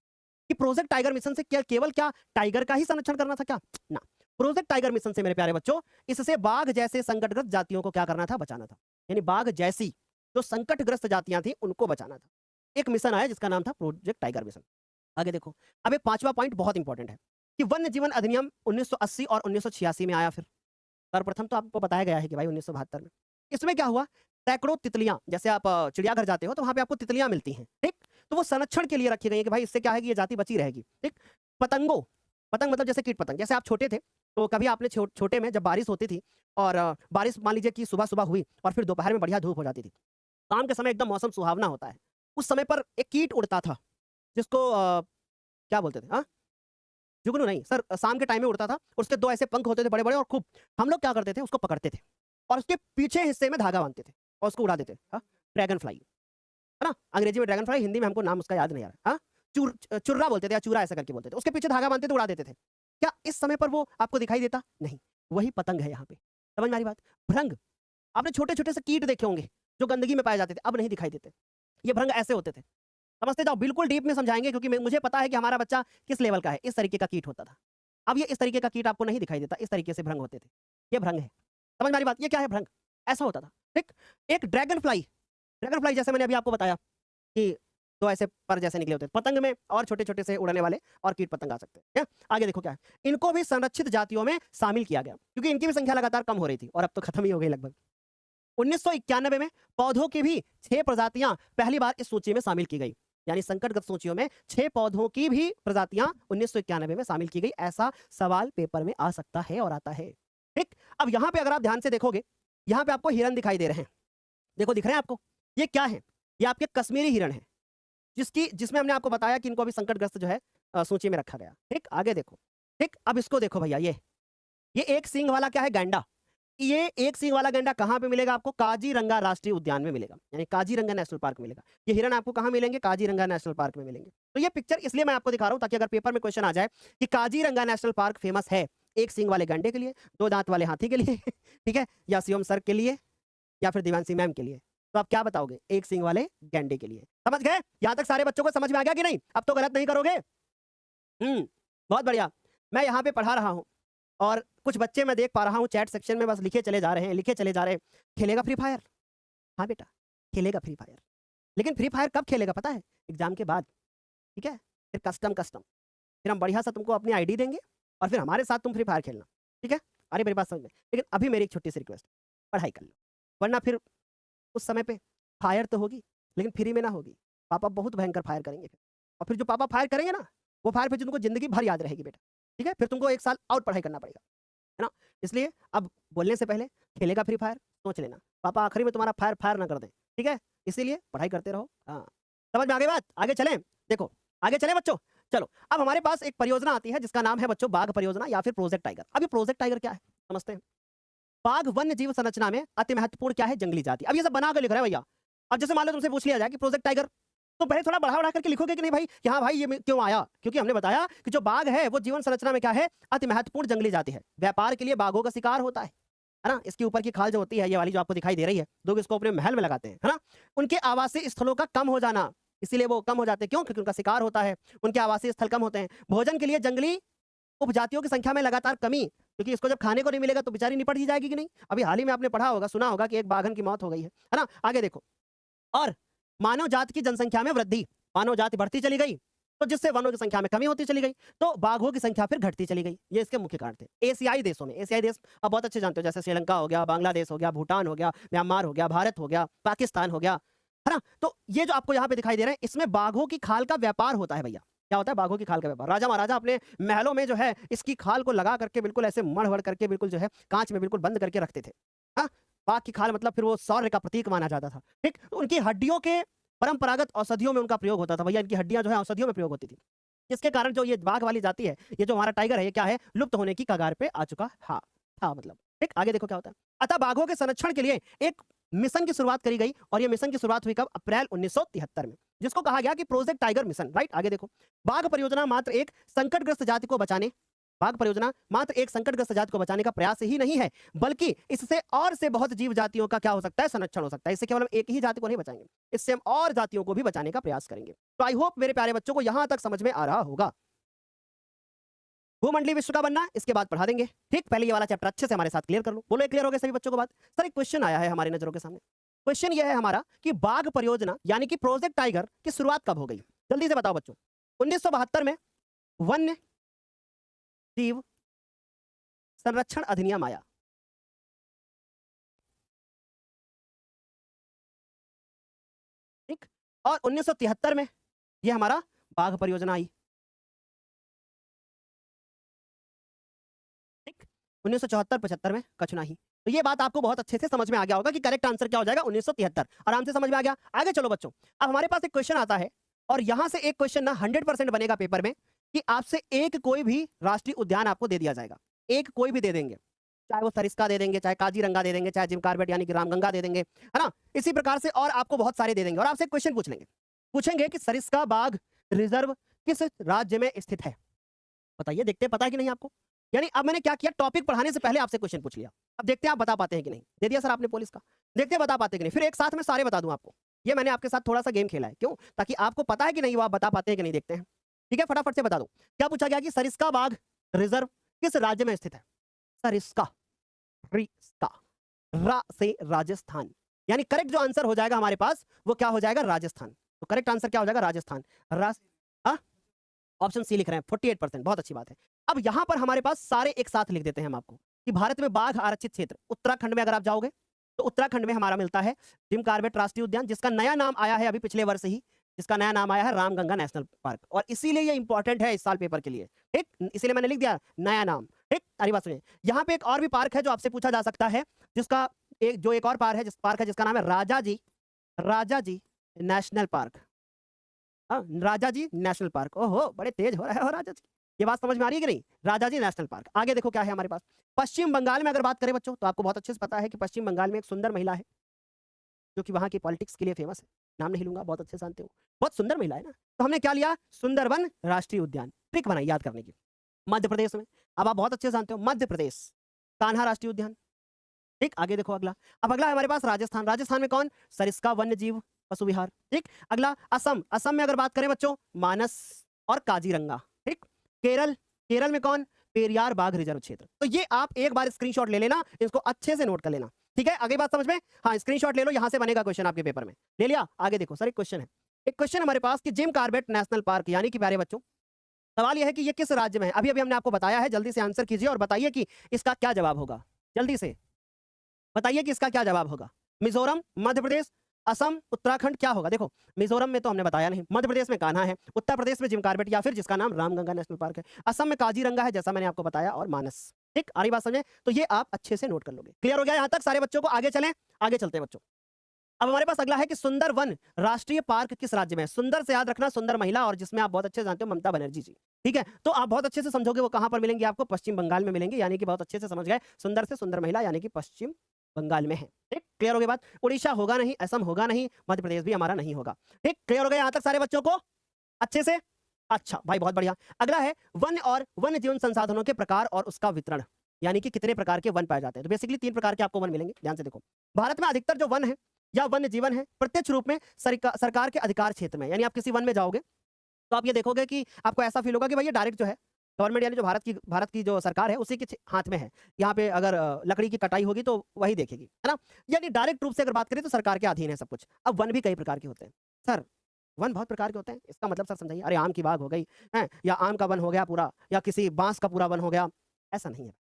कि प्रोजेक्ट टाइगर मिशन से क्या केवल क्या टाइगर का ही संरक्षण करना था क्या? ना, प्रोजेक्ट टाइगर मिशन से मेरे प्यारे बच्चों, इससे बाघ जैसे संकटग्रस्त जातियों को क्या करना था? बचाना था। यानी बाघ जैसी जो संकटग्रस्त जातियां थी उनको बचाना था। एक मिशन आया जिसका नाम था प्रोजेक्ट टाइगर मिशन। आगे देखो। अब एक पांचवा पॉइंट बहुत इंपॉर्टेंट है कि वन्य जीवन अधिनियम 1980 और 1986 में आया। फिर सर्वप्रथम तो आपको बताया गया है कि भाई 1972 में। इसमें क्या हुआ? सैकड़ों तितलियां, जैसे आप चिड़ियाघर जाते हो तो वहां पे आपको तितलियां मिलती हैं, ठीक? तो वो संरक्षण के लिए रखी गई है कि भाई इससे क्या है कि ये जाति बची रहेगी, ठीक? पतंगों, पतंग मतलब जैसे कीट पतंग, जैसे आप छोटे थे तो कभी आपने छोटे में जब बारिश होती थी और बारिश मान लीजिए कि सुबह सुबह हुई और फिर दोपहर में बढ़िया धूप हो जाती थी, शाम के समय एकदम मौसम सुहावना होता है, उस समय पर एक कीट उड़ता था जिसको क्या बोलते थे? हाँ, जुगनू नहीं सर, शाम के टाइम में उड़ता था, उसके दो ऐसे पंख होते थे बड़े बड़े और खूब। हम लोग क्या करते थे? उसको पकड़ते थे और उसके पीछे हिस्से में धागा बांधते थे और उसको उड़ा देते। हाँ, ड्रैगन फ्लाई, है ना? अंग्रेजी में ड्रैगन फ्लाई, हिंदी में हमको नाम उसका याद नहीं आ रहा। हाँ, चुर्रा बोलते थे या चूरा ऐसा करके बोलते थे। उसके पीछे धागा बांधते थे, उड़ा देते थे। क्या इस समय पर वो आपको दिखाई देता? नहीं, वही पतंग है यहाँ पे। समझ में आ रही बात? भृंग, आपने छोटे छोटे से कीट देखे होंगे जो गंदगी में पाए जाते थे, अब नहीं दिखाई देते। ये भृंग ऐसे होते थे। समझते जाओ, बिल्कुल डीप में समझाएंगे क्योंकि मुझे पता है कि हमारा बच्चा किस लेवल का है। इस तरीके का कीट होता था। अब ये इस तरीके का कीट आपको नहीं दिखाई देता, इस तरीके से भृंग होते थे। ये भृंग है। समझ में आ रही बात? ये क्या है? भृंग। ऐसा होता था, ठीक? एक ड्रैगन फ्लाई, ड्रैगन फ्लाई जैसे मैंने अभी आपको बताया कि दो ऐसे पर जैसे निकले होते हैं। पतंग में और छोटे-छोटे से उड़ने वाले और कीट पतंग आ सकते हैं। क्या? आगे देखो क्या है? इनको भी संरक्षित जातियों में शामिल किया गया क्योंकि इनकी भी संख्या लगातार कम हो रही थी और अब तो खत्म ही हो गई लगभग। 1991 में पौधों की भी 6 प्रजातियां पहली बार इस सूची में शामिल की गई। यानी संकटग्रस्त सूचियों में 6 पौधों की भी प्रजातियां 1991 में शामिल की गई। ऐसा सवाल पेपर में आ सकता है और आता है। ठीक? अब यहां पे अगर आप ध्यान से देखोगे, यहां पे आपको हिरन दिखाई दे रहे हैं। देखो दिख रहे हैं आपको? ये क्या है? ये आपके कश्मीरी हिरन है, जिसमें हमने आपको बताया कि इनको अभी संकटग्रस्त जो है सूची में रखा गया। ठीक? आगे देखो। ठीक? अब इसको देखो भैया, ये एक सींग वाला क्या है? गैंडा। ये एक सींग वाला गैंडा कहाँ पे मिलेगा आपको? काजीरंगा राष्ट्रीय उद्यान में मिलेगा, यानी काजीरंगा नेशनल पार्क में मिलेगा। ये हिरन आपको कहाँ मिलेंगे? काजीरंगा नेशनल पार्क में मिलेंगे। तो ये पिक्चर इसलिए मैं आपको दिखा रहा हूँ ताकि अगर पेपर में क्वेश्चन आ जाए कि काजीरंगा नेशनल पार्क फेमस है एक सींग वाले गैंडे के लिए, दो दांत वाले हाथी के लिए ठीक है, या शिवम सर के लिए, या फिर दिवांशी मैम के लिए, तो आप क्या बताओगे? एक सींग वाले गैंडे के लिए। समझ गए? यहां तक सारे बच्चों को समझ में आ गया कि नहीं? अब तो गलत नहीं करोगे। बहुत बढ़िया। मैं यहाँ पे पढ़ा रहा हूँ और कुछ बच्चे मैं देख पा रहा हूँ चैट सेक्शन में बस लिखे चले जा रहे हैं, लिखे चले जा रहे हैं, खेलेगा फ्री फायर? हाँ बेटा, खेलेगा फ्री फायर। लेकिन फ्री फायर कब खेलेगा पता है? एग्जाम के बाद, ठीक है? फिर कस्टम, फिर हम बढ़िया सा तुमको अपनी आईडी देंगे और फिर हमारे साथ तुम फ्री फायर खेलना, ठीक है? अरे मेरी बात समझ में। लेकिन अभी मेरी एक छोटी सी रिक्वेस्ट, पढ़ाई कर लो, वरना फिर उस समय पे फायर तो होगी लेकिन फ्री में ना होगी। पापा बहुत भयंकर फायर करेंगे फिर, और फिर जो पापा फायर करेंगे ना, वो फायर फिर तुमको जिंदगी भर याद रहेगी बेटा। ठीक है, फिर तुमको 1 साल और पढ़ाई करना पड़ेगा, है ना? इसलिए अब बोलने से पहले खेलेगा फ्री फायर, सोच लेना, पापा आखिरी में तुम्हारा फायर फायर ना कर दें, ठीक है? इसीलिए पढ़ाई करते रहो। हाँ, समझ में आ गई बात? आगे चलें? देखो, आगे चलें बच्चों? चलो, अब हमारे पास एक परियोजना आती है जिसका नाम है बच्चों बाघ परियोजना या फिर प्रोजेक्ट टाइगर। अब ये प्रोजेक्ट टाइगर क्या है? समझते हैं। बाघ वन्य जीव संरचना में अति महत्वपूर्ण क्या है? जंगली जाति। अब ये सब बना के लिख रहे हैं भैया। अब जैसे मान लो तुमसे पूछ लिया जाए कि प्रोजेक्ट टाइगर, तो पहले थोड़ा बढ़ा करके लिखोगे कि नहीं भाई कि हाँ भाई ये क्यों आया? क्योंकि हमने बताया कि जो बाघ है वो जीवन संरचना में क्या है? अति महत्वपूर्ण जंगली जाति है। व्यापार के लिए बाघों का शिकार होता है ना? इसकी ऊपर की खाल जो होती है, ये वाली जो आपको दिखाई दे रही है, लोग इसको अपने महल में लगाते हैं, है ना? उनके आवासीय स्थलों का कम हो जाना, इसीलिए वो कम हो जाते हैं। क्यों? क्योंकि उनका शिकार होता है, उनके आवासीय स्थल कम होते हैं। भोजन के लिए जंगली उपजातियों की संख्या में लगातार कमी, क्योंकि इसको जब खाने को नहीं मिलेगा तो बेचारी निपट ही जाएगी कि नहीं? अभी हाल ही में आपने पढ़ा होगा, सुना होगा कि एक बाघन की मौत हो गई है ना? आगे देखो, और मानव जाति की जनसंख्या में वृद्धि, मानव जाति बढ़ती चली गई, तो जिससे वनों की संख्या में कमी होती चली गई, तो बाघों की संख्या फिर घटती चली गई। ये इसके मुख्य कारण थे। एशियाई देशों में, एशियाई देश आप बहुत अच्छे जानते हो, जैसे श्रीलंका हो गया, बांग्लादेश हो गया, भूटान हो गया, म्यांमार हो गया, भारत हो गया, पाकिस्तान हो गया, है ना? तो ये जो आपको यहाँ पे दिखाई दे रहे हैं, इसमें बाघों की खाल का व्यापार होता है भैया। क्या होता है? बाघों की खाल का व्यापार। राजा महाराजा अपने महलों में जो है इसकी खाल को लगा करके बिल्कुल ऐसे मढ़ करके बिल्कुल जो है कांच में बिल्कुल बंद करके रखते थे। हाँ, बाघ की खाल मतलब फिर वो शौर्य का प्रतीक माना जाता था। ठीक, उनकी हड्डियों के परंपरागत औषधियों में उनका प्रयोग होता था भैया। इनकी हड्डियां जो है औषधियों में प्रयोग होती थी, जिसके कारण जो ये बाघ वाली जाति है, ये जो हमारा टाइगर है, ये क्या है? लुप्त होने की कगार पे आ चुका था मतलब। ठीक, आगे देखो क्या होता है। अतः बाघों के संरक्षण के लिए एक मिशन की शुरुआत करी गई, और ये मिशन की शुरुआत हुई कब? अप्रैल 1973 में, जिसको कहा गया कि प्रोजेक्ट टाइगर मिशन। राइट, आगे देखो। बाघ परियोजना मात्र एक संकटग्रस्त जाति को बचाने बाघ परियोजना मात्र एक संकटग्रस्त जाति को बचाने का प्रयास ही नहीं है, बल्कि इससे और से बहुत जीव जातियों का क्या हो सकता है? संरक्षण हो सकता है। इससे केवल हम एक ही जाति को नहीं बचाएंगे, इससे हम और जातियों को भी बचाने का प्रयास करेंगे। तो आई होप मेरे प्यारे बच्चों को यहां तक समझ में आ रहा होगा। भूमंडलीय विश्व का बनना इसके बाद पढ़ा देंगे। ठीक, पहले ये वाला चैप्टर अच्छे से हमारे साथ क्लियर कर लो। बोलो, क्लियर हो गया सभी बच्चों को बात? सर एक क्वेश्चन आया है हमारी नजरों के सामने। क्वेश्चन ये है हमारा कि बाघ परियोजना यानी कि प्रोजेक्ट टाइगर की शुरुआत कब हो गई? जल्दी से बताओ बच्चों। 1972 में वन्य जीव संरक्षण अधिनियम आया। ठीक, और 1973 में ये हमारा बाघ परियोजना आई। ठीक, 1974-75 में कछनाही। तो ये बात आपको बहुत अच्छे से समझ में आ गया होगा कि करेक्ट आंसर क्या हो जाएगा? 1973। आराम से समझ में आ गया। आगे चलो बच्चों। अब हमारे पास एक क्वेश्चन आता है, और यहां से एक क्वेश्चन ना 100% बनेगा पेपर में, कि आपसे एक कोई भी राष्ट्रीय उद्यान आपको दे दिया जाएगा। एक कोई भी दे देंगे, चाहे वो सरिस्का दे देंगे, चाहे काजीरंगा दे देंगे, चाहे जिम कार्बेट यानी कि रामगंगा दे देंगे, है ना? इसी प्रकार से और आपको बहुत सारे दे देंगे, और आपसे क्वेश्चन पूछ लेंगे, पूछेंगे कि सरिस्का बाघ रिजर्व किस राज्य में स्थित है? बताइए, देखते हैं पता है कि नहीं आपको। यानी अब मैंने क्या किया, टॉपिक पढ़ाने से पहले आपसे क्वेश्चन पूछ लिया। अब देखते हैं आप बता पाते हैं कि नहीं। दे दिया सर आपने पुलिस का, देखते हैं बता पाते हैं कि नहीं। फिर एक साथ में सारे बता दूं आपको। ये मैंने आपके साथ थोड़ा सा गेम खेला है, क्यों? ताकि आपको पता है कि नहीं वो आप बता पाते हैं कि नहीं, देखते हैं। ठीक है, फटाफट से बता दो। क्या पूछा गया कि सरिस्का बाघ रिजर्व किस राज्य में स्थित है? सरिस्का, रिस्का, रा से राजस्थान, यानी करेक्ट जो आंसर हो जाएगा हमारे पास वो क्या हो जाएगा? राजस्थान। तो करेक्ट आंसर क्या हो जाएगा? राजस्थान। ऑप्शन सी लिख रहे हैं, 48%, बहुत अच्छी बात है। अब यहां पर हमारे पास सारे एक साथ लिख देते हैं हम आपको कि भारत में बाघ आरक्षित क्षेत्र उत्तराखंड में अगर आप जाओगे तो उत्तराखंड में हमारा मिलता है जिम कार्बेट राष्ट्रीय उद्यान, जिसका नया नाम आया है अभी पिछले वर्ष ही, जिसका नया नाम आया है रामगंगा नेशनल पार्क, और इसीलिए ये इंपॉर्टेंट है इस साल पेपर के लिए। ठीक, इसीलिए मैंने लिख दिया नया नाम। ठीक, अरे बात सुनिए, यहाँ पे एक और भी पार्क है जो आपसे पूछा जा सकता है, जिसका एक और पार्क है जिसका नाम है राजा जी नेशनल पार्क। राजा जी नेशनल पार्क। ओहो, बड़े तेज हो रहे हो राजा जी। ये बात समझ में आ रही है कि नहीं? राजा जी नेशनल पार्क। आगे देखो क्या है हमारे पास। पश्चिम बंगाल में अगर बात करें बच्चों, तो आपको बहुत अच्छे से पता है कि पश्चिम बंगाल में एक सुंदर महिला है जो कि वहां की पॉलिटिक्स के लिए फेमस है। नाम नहीं लूंगा, बहुत अच्छे से जानते हो, बहुत सुंदर महिला है ना। तो हमने क्या लिया? सुंदरवन राष्ट्रीय उद्यान। ट्रिक बनाई याद करने की। मध्य प्रदेश में, अब आप बहुत अच्छे से जानते हो, मध्य प्रदेश कान्हा राष्ट्रीय उद्यान। ठीक, आगे देखो अगला। अब अगला है हमारे पास राजस्थान। राजस्थान में कौन? सरिस्का वन्य जीव पशु विहार। ठीक, अगला असम। असम में अगर बात करें बच्चों, मानस और काजीरंगा। ठीक, केरल में कौन? पेरियार बाघ रिजर्व क्षेत्र। तो ये आप एक बार स्क्रीनशॉट ले लेना, इसको अच्छे से नोट कर लेना। ठीक है, आगे बात समझ में? हाँ, स्क्रीनशॉट ले लो, यहां से बनेगा क्वेश्चन आपके पेपर में। ले लिया? आगे देखो सर, एक क्वेश्चन है, एक क्वेश्चन हमारे पास कि जिम कार्बेट नेशनल पार्क, यानी कि प्यारे बच्चों सवाल यह है कि ये किस राज्य में है? अभी हमने आपको बताया है, जल्दी से आंसर कीजिए और बताइए कि इसका क्या जवाब होगा। जल्दी से बताइए कि इसका क्या जवाब होगा। मिजोरम, मध्य प्रदेश, असम, उत्तराखंड क्या होगा? देखो, मिजोरम में तो हमने बताया नहीं, मध्य प्रदेश में कान्हा है, उत्तर प्रदेश में जिम कॉर्बेट या फिर जिसका नाम रामगंगा नेशनल पार्क है, असम में काजीरंगा है जैसा मैंने आपको बताया, और मानस। ठीक, आ रही बात समझे? तो ये आप अच्छे से नोट कर लोगे। क्लियर हो गया यहाँ तक सारे बच्चों को? आगे चलें, आगे चलते हैं बच्चों। अब हमारे पास अगला है कि सुंदरवन राष्ट्रीय पार्क किस राज्य में है? सुंदर से याद रखना, सुंदर महिला, और जिसमें आप बहुत अच्छे से जानते हो ममता बनर्जी जी। ठीक है, तो आप बहुत अच्छे से समझोगे वो कहां पर मिलेंगे आपको? पश्चिम बंगाल में मिलेंगे, यानी कि बहुत अच्छे से समझ गए, सुंदर से सुंदर महिला यानी कि पश्चिम बंगाल में है। ठीक, क्लियर हो गई बात? उड़ीसा होगा नहीं, असम होगा नहीं, मध्य प्रदेश भी हमारा नहीं होगा। ठीक, क्लियर हो गया यहां तक सारे बच्चों को अच्छे से? अच्छा भाई, बहुत बढ़िया। अगला है वन और वन्य जीवन संसाधनों के प्रकार और उसका वितरण, यानी कि कितने प्रकार के वन पाए जाते हैं। तो बेसिकली 3 प्रकार के आपको वन मिलेंगे, ध्यान से देखो। भारत में अधिकतर जो वन है या वन्य जीवन है, प्रत्यक्ष रूप में सरकार के अधिकार क्षेत्र में, यानी आप किसी वन में जाओगे तो आप ये देखोगे कि आपको ऐसा फील होगा कि भाई ये डायरेक्ट जो है गवर्नमेंट, यानी जो भारत की जो सरकार है उसी के हाथ में है। यहाँ पे अगर लकड़ी की कटाई होगी तो वही देखेगी, है ना? यानी डायरेक्ट रूप से अगर बात करें तो सरकार के अधीन है सब कुछ। अब वन भी कई प्रकार के होते हैं सर, वन बहुत प्रकार के होते हैं, इसका मतलब सर समझाइए। अरे आम की बाग हो गई है, या आम का वन हो गया पूरा, या किसी बांस का पूरा वन हो गया, ऐसा नहीं है।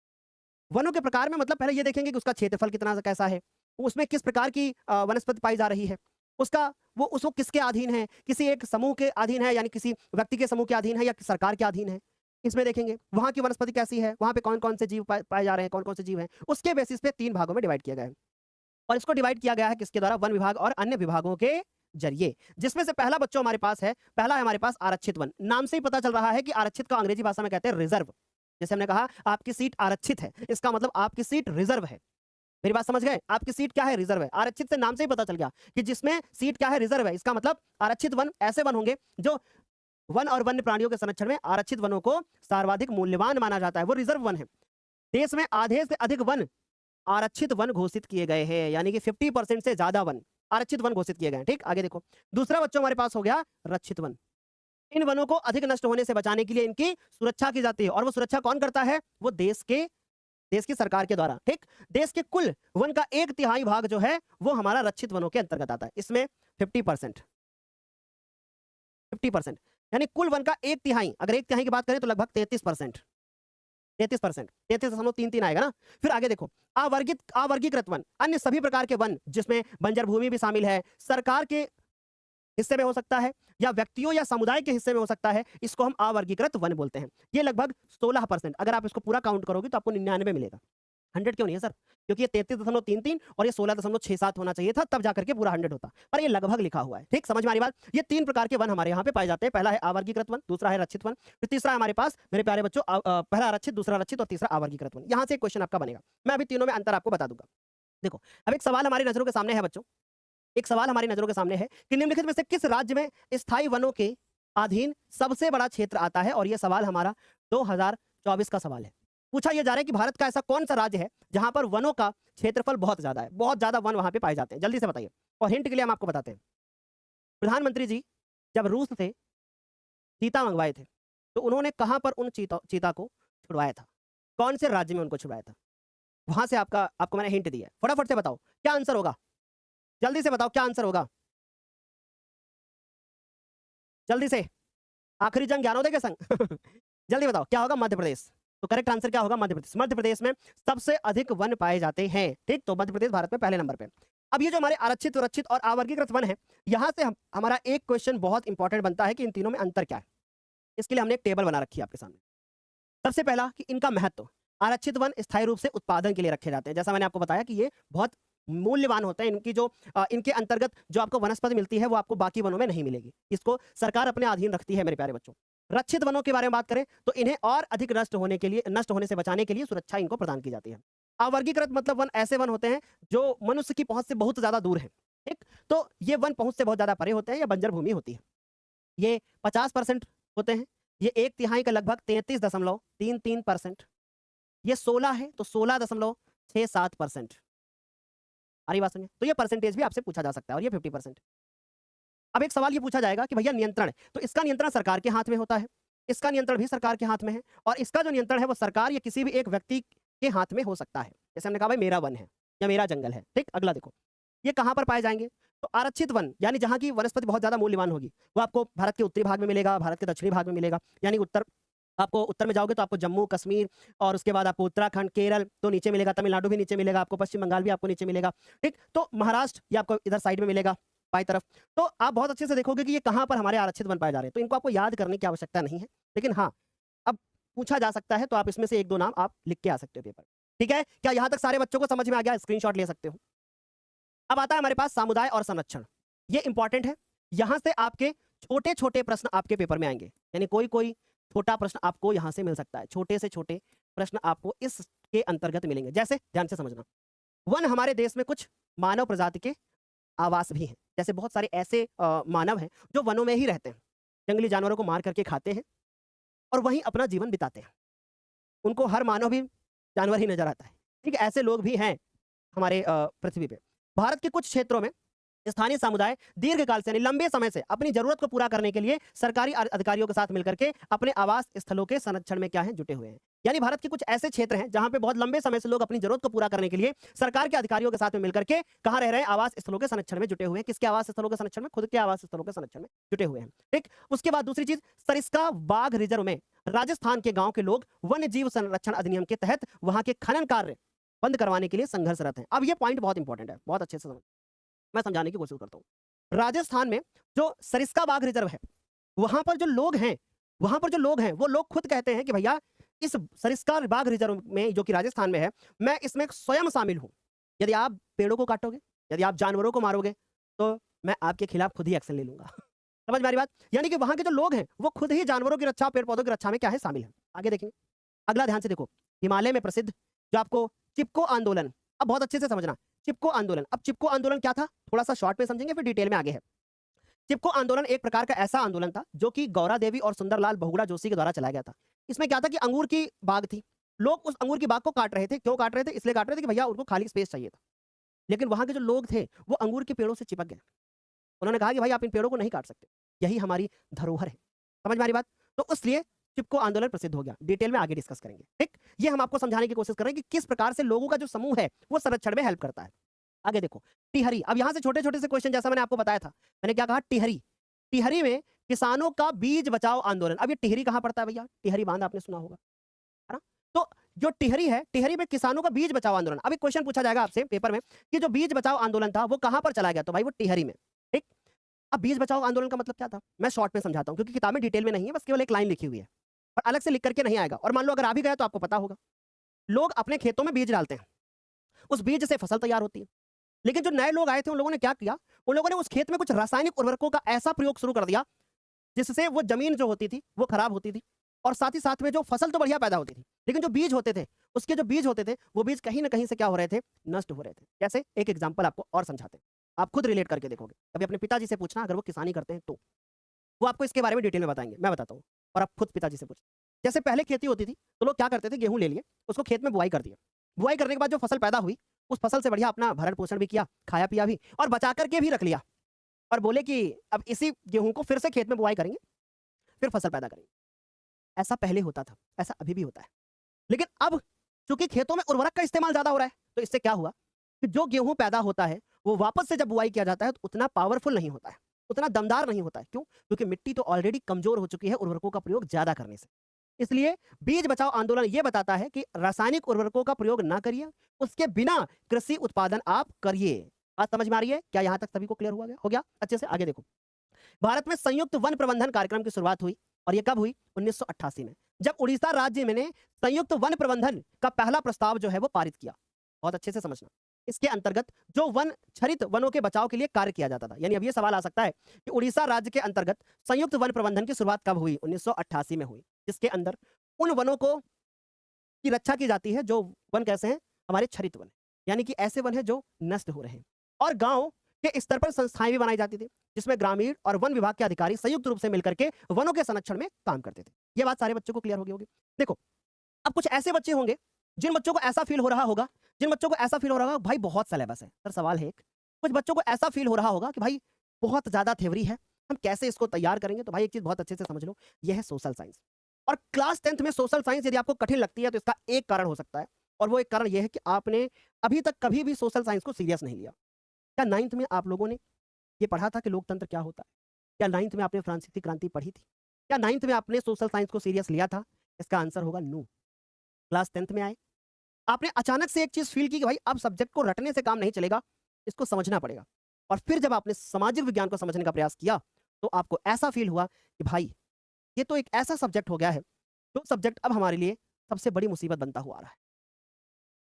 वनों के प्रकार में मतलब पहले ये देखेंगे कि उसका क्षेत्रफल कितना कैसा है, उसमें किस प्रकार की वनस्पति पाई जा रही है, उसका उसको किसके अधीन है, किसी एक समूह के अधीन है, यानी किसी व्यक्ति के समूह के अधीन है, या सरकार के अधीन है। इसमें देखेंगे वहां की वनस्पति कैसी है, वहां पे कौन कौन से जीव पाए जा रहे हैं, कौन कौन से जीव हैं, उसके बेसिस पे 3 भागों में डिवाइड किया गया है। और इसको डिवाइड किया गया है किसके द्वारा? वन विभाग और अन्य विभागों के जरिए, जिसमें से पहला बच्चों हमारे पास है, पहला है हमारे पास आरक्षित वन। नाम से ही पता चल रहा है कि आरक्षित का अंग्रेजी भाषा में कहते हैं रिजर्व। जैसे हमने कहा आपकी सीट आरक्षित है, इसका मतलब आपकी सीट रिजर्व है। मेरी बात समझ गए? आपकी सीट क्या है? रिजर्व है। आरक्षित से नाम से ही पता चल गया कि जिसमें सीट क्या है? रिजर्व है। इसका मतलब आरक्षित वन ऐसे वन होंगे जो वन और वन्य प्राणियों के संरक्षण में आरक्षित वनों को सर्वाधिक मूल्यवान माना जाता है, वो रिजर्व वन है। देश में आधे से अधिक वन आरक्षित वन घोषित किए गए हैं, यानी कि 50% से ज्यादा वन आरक्षित वन घोषित किए गए हैं। ठीक, आगे देखो। दूसरा बच्चों हमारे पास हो गया रक्षित वन। इन वनों को अधिक नष्ट होने से बचाने के लिए इनकी सुरक्षा की जाती है, और वो सुरक्षा कौन करता है? वो देश की सरकार के द्वारा। ठीक, देश के कुल वन का 1/3 भाग जो है वो हमारा रक्षित वनों के अंतर्गत आता है। इसमें 50% यानी कुल वन का 1/3, अगर 1/3 की बात करें तो लगभग 33%, 33.33 आएगा ना। फिर आगे देखो, अवर्गीकृत वन, अन्य सभी प्रकार के वन जिसमें बंजर भूमि भी शामिल है, सरकार के हिस्से में हो सकता है या व्यक्तियों या समुदाय के हिस्से में हो सकता है, इसको हम अवर्गीकृत वन बोलते हैं। ये लगभग 16%, अगर आप इसको पूरा काउंट करोगे तो आपको 99 मिलेगा। 100 क्यों नहीं है सर? क्योंकि ये 33.33 और ये 16.67 होना चाहिए था, तब जाकर के पूरा 100 होता, पर ये लगभग लिखा हुआ है। ठीक, समझ में आ रही बात? ये 3 प्रकार के वन हमारे यहाँ पे पाए जाते हैं। पहला है अवर्गीकृत वन, दूसरा है रक्षित वन, फिर तीसरा है हमारे पास मेरे प्यारे बच्चों पहला आरक्षित, दूसरा रक्षित और तीसरा अवर्गीकृत वन। यहाँ से एक क्वेश्चन आपका बनेगा, मैं अभी तीनों में अंतर आपको बता दूंगा। देखो, अब एक सवाल हमारी नजरों के सामने है बच्चों, एक सवाल हमारी नजरों के सामने है कि निम्नलिखित में से किस राज्य में स्थायी वनों के अधीन सबसे बड़ा क्षेत्र आता है? और यह सवाल हमारा 2024 का सवाल है। पूछा यह जा रहा है कि भारत का ऐसा कौन सा राज्य है जहां पर वनों का क्षेत्रफल बहुत ज्यादा है, बहुत ज्यादा वन वहां पे पाए जाते हैं? जल्दी से बताइए। और हिंट के लिए हम आपको बताते हैं, प्रधानमंत्री जी जब रूस से चीता मंगवाए थे तो उन्होंने कहां पर उन चीता को छुड़वाया था? कौन से राज्य में उनको छुड़वाया था? वहां से आपको मैंने हिंट दिया है, फटाफट से बताओ क्या आंसर होगा, जल्दी से बताओ क्या आंसर होगा, जल्दी से। आखिरी जंग ज्ञानोदय के संग जल्दी बताओ क्या होगा? मध्य प्रदेश। तो करेक्ट आंसर क्या होगा? मध्य प्रदेश। मध्य प्रदेश में सबसे अधिक वन पाए जाते हैं। ठीक, तो मध्य प्रदेश भारत में पहले नंबर पे। अब ये जो हमारे आरक्षित, रक्षित और अवर्गीकृत वन है, यहां से हमारा एक क्वेश्चन बहुत इंपॉर्टेंट बनता है कि इन तीनों में अंतर क्या है। इसके लिए हमने एक टेबल बना रखी है आपके सामने। सबसे पहला कि इनका महत्व, आरक्षित वन स्थायी रूप से उत्पादन के लिए रखे जाते हैं। जैसा मैंने आपको बताया कि ये बहुत मूल्यवान होते हैं, इनकी जो इनके अंतर्गत जो आपको वनस्पति मिलती है वो आपको बाकी वनों में नहीं मिलेगी, इसको सरकार अपने अधीन रखती है मेरे प्यारे बच्चों। रक्षित वनों के बारे में बात करें तो इन्हें और अधिक नष्ट होने से बचाने के लिए सुरक्षा इनको प्रदान की जाती है। अवर्गीकृत मतलब वन ऐसे वन होते हैं जो मनुष्य की पहुंच से बहुत ज्यादा दूर है। ठीक, तो ये वन पहुंच से बहुत ज्यादा परे होते हैं या बंजर भूमि होती है। ये 50% होते हैं, ये 1/3 का लगभग 33.33%, ये 16 है तो 16.67%। अरे बात सुनिए, तो ये परसेंटेज भी आपसे पूछा जा सकता है, और ये 50%। अब एक सवाल ये पूछा जाएगा कि भैया नियंत्रण, तो इसका नियंत्रण सरकार के हाथ में होता है, इसका नियंत्रण भी सरकार के हाथ में है, और इसका जो नियंत्रण है वो सरकार या किसी भी एक व्यक्ति के हाथ में हो सकता है। जैसे हमने कहा भाई मेरा वन है या मेरा जंगल है। ठीक, अगला देखो, ये कहां पर पाए जाएंगे? तो आरक्षित वन यानी जहां की वनस्पति बहुत ज्यादा मूल्यवान होगी वो आपको भारत के उत्तरी भाग में मिलेगा, भारत के दक्षिणी भाग में मिलेगा, यानी आपको उत्तर में जाओगे तो आपको जम्मू कश्मीर, और उसके बाद आपको उत्तराखंड, केरल तो नीचे मिलेगा, तमिलनाडु भी नीचे मिलेगा, आपको पश्चिम बंगाल भी आपको नीचे मिलेगा। ठीक, तो महाराष्ट्र ये आपको इधर साइड में मिलेगा, बाई तरफ। तो आप बहुत अच्छे से देखोगे कि ये कहाँ पर हमारे आरक्षित वन पाए जा रहे हैं। तो इनको आपको याद करने की आवश्यकता नहीं है। लेकिन हाँ, अब पूछा जा सकता है तो आप इसमें से 1-2 नाम आप लिख के आ सकते हो पेपर। ठीक है? क्या यहाँ तक सारे बच्चों को समझ में आ गया? स्क्रीनशॉट ले सकते हो। अब आता है हमारे पास समुदाय और संरक्षण। ये इंपॉर्टेंट है। यहाँ से आपके छोटे-छोटे प्रश्न आपके पेपर में आएँगे। यानी कोई-कोई छोटा प्रश्न आपको यहाँ से मिल सकता है। छोटे से छोटे प्रश्न आपको इसके अंतर्गत मिलेंगे। जैसे ध्यान से समझना, वन हमारे देश में कुछ मानव प्रजाति के आवास भी हैं। जैसे बहुत सारे ऐसे मानव हैं जो वनों में ही रहते हैं। जंगली जानवरों को मार करके खाते हैं और वहीं अपना जीवन बिताते हैं। उनको हर मानव भी जानवर ही नज़र आता है। ठीक है? ऐसे लोग भी हैं हमारे पृथ्वी पे। भारत के कुछ क्षेत्रों में स्थानीय समुदाय दीर्घकाल से यानी लंबे समय से अपनी जरूरत को पूरा करने के लिए सरकारी अधिकारियों के साथ मिलकर के अपने आवास स्थलों के संरक्षण में क्या है जुटे हुए हैं। यानी भारत के कुछ ऐसे क्षेत्र हैं जहां पे बहुत लंबे समय से लोग अपनी जरूरत को पूरा करने के लिए सरकार के अधिकारियों के साथ में मिलकर के कहां रह रहे हैं, आवास स्थलों के संरक्षण में जुटे हुए हैं। किसके आवास स्थलों के संरक्षण में? खुद के आवास स्थलों के संरक्षण में जुटे हुए हैं। ठीक, उसके बाद दूसरी चीज, सरिस्का बाघ रिजर्व में राजस्थान के गांव के लोग वन्य जीव संरक्षण अधिनियम के तहत वहां के खनन कार्य बंद करवाने के लिए संघर्षरत हैं। अब ये पॉइंट बहुत इंपॉर्टेंट है, बहुत अच्छे से समझ, मैं समझाने की कोशिश करता हूं। राजस्थान में जो सरिस्का बाघ रिजर्व है, वहां पर जो लोग हैं, वो लोग खुद कहते हैं कि भैया इस सरिस्का बाघ रिजर्व में जो कि राजस्थान में है, मैं इसमें स्वयं शामिल हूं। यदि आप पेड़ों को काटोगे, यदि आप जानवरों को मारोगे, तो मैं आपके खिलाफ खुद ही एक्शन ले लूंगा। समझ में आ रही बात? यानी कि वहां के जो लोग हैं वो खुद ही जानवरों की रक्षा, पेड़ पौधों की रक्षा में क्या है, शामिल है। आगे देखेंगे, अगला ध्यान से देखो, हिमालय में प्रसिद्ध जो आपको चिपको आंदोलन, अब बहुत अच्छे से समझना, चिपको आंदोलन। अब चिपको आंदोलन क्या था, थोड़ा सा शॉर्ट में समझेंगे फिर डिटेल में आगे है। चिपको आंदोलन एक प्रकार का ऐसा आंदोलन था जो कि गौरा देवी और सुंदरलाल बहुगुणा जोशी के द्वारा चलाया गया था। इसमें क्या था कि अंगूर की बाग थी, लोग उस अंगूर की बाग को काट रहे थे। क्यों काट रहे थे? इसलिए काट रहे थे कि भैया उनको खाली स्पेस चाहिए था। लेकिन वहां के जो लोग थे वो अंगूर के पेड़ों से चिपक गए। उन्होंने कहा कि भाई आप इन पेड़ों को नहीं काट सकते, यही हमारी धरोहर है। समझ में आ रही बात? तो इसलिए चिपको आंदोलन प्रसिद्ध हो गया। डिटेल में आगे डिस्कस करेंगे। ठीक, ये हम आपको समझाने की कोशिश कर रहे हैं कि किस प्रकार से लोगों का जो समूह है वो संरक्षण में हेल्प करता है। आगे देखो, टिहरी। अब यहां से छोटे छोटे से क्वेश्चन, जैसा मैंने आपको बताया था, मैंने क्या कहा, टिहरी। टिहरी में किसानों का बीज बचाओ आंदोलन। अब ये टिहरी कहां पड़ता है भैया? टिहरी बांध आपने सुना होगा, है ना? तो जो टिहरी है, टिहरी में किसानों का बीज बचाओ आंदोलन। अब एक क्वेश्चन पूछा जाएगा आपसे पेपर में कि जो बीज बचाओ आंदोलन था वो कहां पर चला गया, तो भाई वो टिहरी में। ठीक, अब बीज बचाओ आंदोलन का मतलब क्या था, मैं शॉर्ट में समझाता हूं क्योंकि किताब में डिटेल में नहीं है, बस केवल एक लाइन लिखी हुई है और अलग से लिख करके नहीं आएगा। और मान लो अगर आ भी गया तो आपको पता होगा, लोग अपने खेतों में बीज डालते हैं, उस बीज से फसल तैयार होती है। लेकिन जो नए लोग आए थे उन लोगों ने क्या किया, उन लोगों ने उस खेत में कुछ रासायनिक उर्वरकों का ऐसा प्रयोग शुरू कर दिया जिससे वो जमीन जो होती थी वो खराब होती थी और साथ ही साथ में जो फसल तो बढ़िया पैदा होती थी, लेकिन जो बीज होते थे, उसके जो बीज होते थे वो बीज कहीं ना कहीं से क्या हो रहे थे, नष्ट हो रहे थे। जैसे एक एग्जांपल आपको और समझाते हैं, आप खुद रिलेट करके देखोगे। कभी अपने पिताजी से पूछना, अगर वो किसानी करते हैं तो वो आपको इसके बारे में डिटेल में बताएंगे, मैं बताता हूँ। और आप खुद पिताजी से पूछ, जैसे पहले खेती होती थी तो लोग क्या करते थे, गेहूं ले लिए, उसको खेत में बुआई कर दिया। बुआई करने के बाद जो फसल पैदा हुई, उस फसल से बढ़िया अपना भरण पोषण भी किया, खाया पिया भी और बचा करके भी रख लिया और बोले कि अब इसी गेहूं को फिर से खेत में बुआई करेंगे, फिर फसल पैदा करेंगे। ऐसा पहले होता था, ऐसा अभी भी होता है। लेकिन अब चूंकि खेतों में उर्वरक का इस्तेमाल ज्यादा हो रहा है, तो इससे क्या हुआ कि जो गेहूं पैदा होता है वो वापस से जब बुआई किया जाता है तो उतना पावरफुल नहीं होता है, उतना दमदार नहीं होता है। क्यों? क्योंकि मिट्टी तो ऑलरेडी कमजोर हो चुकी है उर्वरकों का प्रयोग ज्यादा करने से। इसलिए बीज बचाओ आंदोलन ये बताता है कि रासायनिक उर्वरकों का प्रयोग ना करिए, उसके बिना कृषि उत्पादन आप करिए। बात समझ में आ रही है क्या? यहां तक सभी को क्लियर हुआ गया? हो गया अच्छे से? आगे देखो, भारत में संयुक्त वन प्रबंधन कार्यक्रम की शुरुआत हुई और ये कब हुई? 1988 में, जब उड़ीसा राज्य में ने संयुक्त वन प्रबंधन का पहला प्रस्ताव जो है वो पारित किया। बहुत अच्छे से समझना, इसके अंतर्गत जो वन छरित वनों के बचाव के लिए कार्य किया जाता था। यानी अब ये सवाल आ सकता है कि उड़ीसा राज्य के अंतर्गत संयुक्त वन प्रबंधन की शुरुआत कब हुई? 1988 में हुई, जिसके अंदर उन वनों को की रक्षा की जाती है जो वन कैसे हैं, हमारे छरित वन, यानी कि ऐसे वन है जो नष्ट हो रहे हैं। और गांव के स्तर पर संस्थाएं भी बनाई जाती थी जिसमें ग्रामीण और वन विभाग के अधिकारी संयुक्त रूप से मिलकर के वनों के संरक्षण में काम करते थे। ये बात सारे बच्चों को क्लियर हो गई होगी। देखो, अब कुछ ऐसे बच्चे होंगे जिन बच्चों को ऐसा फील हो रहा होगा, भाई बहुत सिलेबस है। सर सवाल है एक, कुछ बच्चों को ऐसा फील हो रहा होगा कि भाई बहुत ज्यादा थ्योरी है, हम कैसे इसको तैयार करेंगे? तो भाई एक चीज बहुत अच्छे से समझ लो, यह है सोशल साइंस। और क्लास 10th में सोशल साइंस यदि आपको कठिन लगती है तो इसका एक कारण हो सकता है, और वो एक कारण यह है कि आपने अभी तक कभी भी सोशल साइंस को सीरियस नहीं लिया। क्या 9th में आप लोगों ने ये पढ़ा था कि लोकतंत्र क्या होता है? क्या 9th में आपने फ्रांसीसी क्रांति पढ़ी थी? क्या 9th में आपने सोशल साइंस को सीरियस लिया था? इसका आंसर होगा नो। क्लास 10th में आए, आपने अचानक से एक चीज फील की कि भाई अब सब्जेक्ट को रटने से काम नहीं चलेगा, इसको समझना पड़ेगा। और फिर जब आपने सामाजिक विज्ञान को समझने का प्रयास किया तो आपको ऐसा फील हुआ कि भाई ये तो एक ऐसा सब्जेक्ट हो गया है जो सब्जेक्ट अब हमारे लिए सबसे बड़ी मुसीबत बनता हुआ आ रहा है।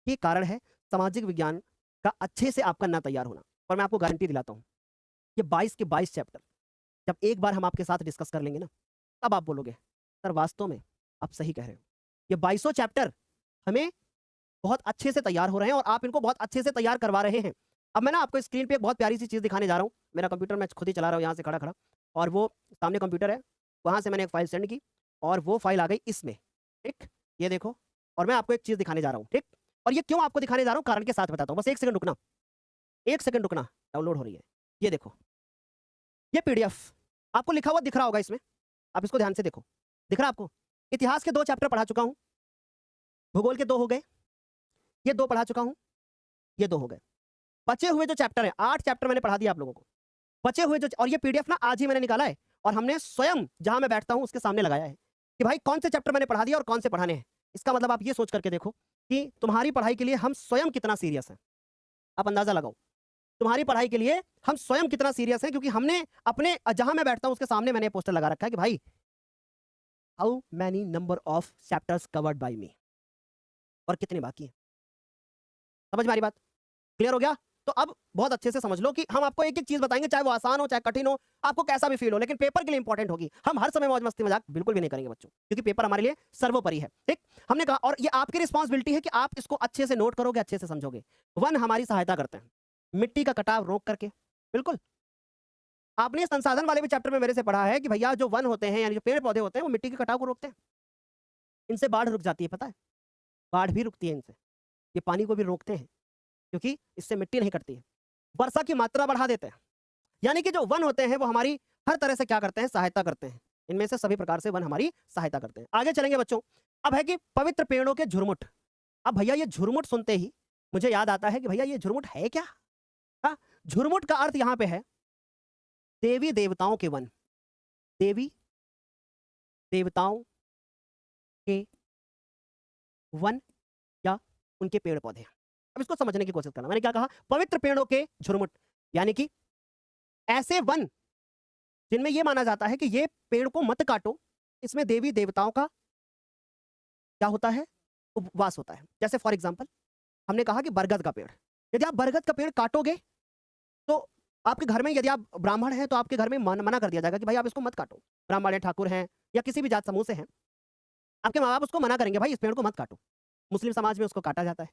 ये कारण है सामाजिक विज्ञान का अच्छे से आपका ना तैयार होना। और मैं आपको गारंटी दिलाता हूँ, ये 22 के 22 चैप्टर जब एक बार हम आपके साथ डिस्कस कर लेंगे ना, तब आप बोलोगे सर वास्तव में आप सही कह रहे हो। ये 22 चैप्टर हमें बहुत अच्छे से तैयार हो रहे हैं और आप इनको बहुत अच्छे से तैयार करवा रहे हैं। अब मैं ना आपको स्क्रीन पे एक बहुत प्यारी सी चीज़ दिखाने जा रहा हूँ। मेरा कंप्यूटर मैं खुद ही चला रहा हूँ यहाँ से खड़ा-खड़ा, और वो सामने कंप्यूटर है, वहाँ से मैंने एक फ़ाइल सेंड की और वो फ़ाइल आ गई इसमें, ठीक? ये देखो, और मैं आपको एक चीज़ दिखाने जा रहा हूँ, ठीक? और ये क्यों आपको दिखाने जा रहा हूँ, कारण के साथ बताता हूँ। बस 1 सेकंड रुकना, 1 सेकंड रुकना, डाउनलोड हो रही है। ये देखो, ये पीडीएफ आपको लिखा हुआ दिख रहा होगा इसमें, आप इसको ध्यान से देखो। दिख रहा है आपको? इतिहास के 2 चैप्टर पढ़ा चुका हूँ, भूगोल के 2 हो गए, ये 2 पढ़ा चुका हूँ, ये 2 हो गए। बचे हुए जो चैप्टर हैं, 8 चैप्टर मैंने पढ़ा दिया आप लोगों को। बचे हुए जो, और ये पीडीएफ ना आज ही मैंने निकाला है और हमने स्वयं जहाँ मैं बैठता हूँ उसके सामने लगाया है कि भाई कौन से चैप्टर मैंने पढ़ा दिया और कौन से पढ़ाने हैं। इसका मतलब आप ये सोच करके देखो कि तुम्हारी पढ़ाई के लिए हम स्वयं कितना सीरियस हैं। आप अंदाजा लगाओ, तुम्हारी पढ़ाई के लिए हम स्वयं कितना सीरियस हैं, क्योंकि हमने अपने जहाँ मैं बैठता हूँ उसके सामने मैंने पोस्टर लगा रखा है कि भाई how many number of chapters covered by me, और कितने बाकी हैं। समझ में आ रही बात? क्लियर हो गया? तो अब बहुत अच्छे से समझ लो कि हम आपको एक-एक चीज़ बताएँगे, चाहे वो आसान हो, चाहे कठिन हो, आपको कैसा भी फ़ील हो, लेकिन पेपर के लिए इंपॉर्टेंट होगी। हम हर समय मौज-मस्ती मज़ाक बिल्कुल भी नहीं करेंगे बच्चों, क्योंकि पेपर हमारे लिए सर्वोपरि है, ठीक? हमने कहा, और ये आपकी रिस्पॉन्सिबिलिटी है कि आप इसको अच्छे से नोट करोगे, अच्छे से समझोगे। वन हमारी सहायता करते हैं, मिट्टी का कटाव रोक करके, बिल्कुल। आपने संसाधन वाले भी चैप्टर में मेरे से पढ़ा है कि भैया जो वन होते हैं, यानी जो पेड़-पौधे होते हैं, वो मिट्टी के कटाव को रोकते हैं। इनसे बाढ़ रुक जाती है, पता है? बाढ़ भी रुकती है इनसे। ये पानी को भी रोकते हैं, क्योंकि इससे मिट्टी नहीं कटती है। वर्षा की मात्रा बढ़ा देते हैं। यानी कि जो वन होते हैं वो हमारी हर तरह से क्या करते हैं, सहायता करते हैं। इनमें से सभी प्रकार से वन हमारी सहायता करते हैं। आगे चलेंगे बच्चों। अब है कि पवित्र पेड़ों के झुरमुट। अब भैया ये झुरमुट सुनते ही मुझे याद आता है कि भैया ये झुरमुट है क्या? हाँ, झुरमुट का अर्थ यहाँ पे है देवी देवताओं के वन। देवी देवताओं के वन या उनके पेड़ पौधे। अब इसको समझने की कोशिश करना। मैंने क्या कहा? पवित्र पेड़ों के झुरमुट, यानी कि ऐसे वन जिनमें यह माना जाता है कि ये पेड़ को मत काटो, इसमें देवी देवताओं का क्या होता है, उपवास होता है। जैसे फॉर एग्जांपल हमने कहा कि बरगद का पेड़, यदि आप बरगद का पेड़ काटोगे तो आपके घर में, यदि आप ब्राह्मण हैं तो आपके घर में मना कर दिया जाएगा कि भाई आप इसको मत काटो। ब्राह्मण है, ठाकुर हैं, या किसी भी जात समूह से हैं, आपके माँ बाप उसको मना करेंगे, भाई इस पेड़ को मत काटो। मुस्लिम समाज में उसको काटा जाता है,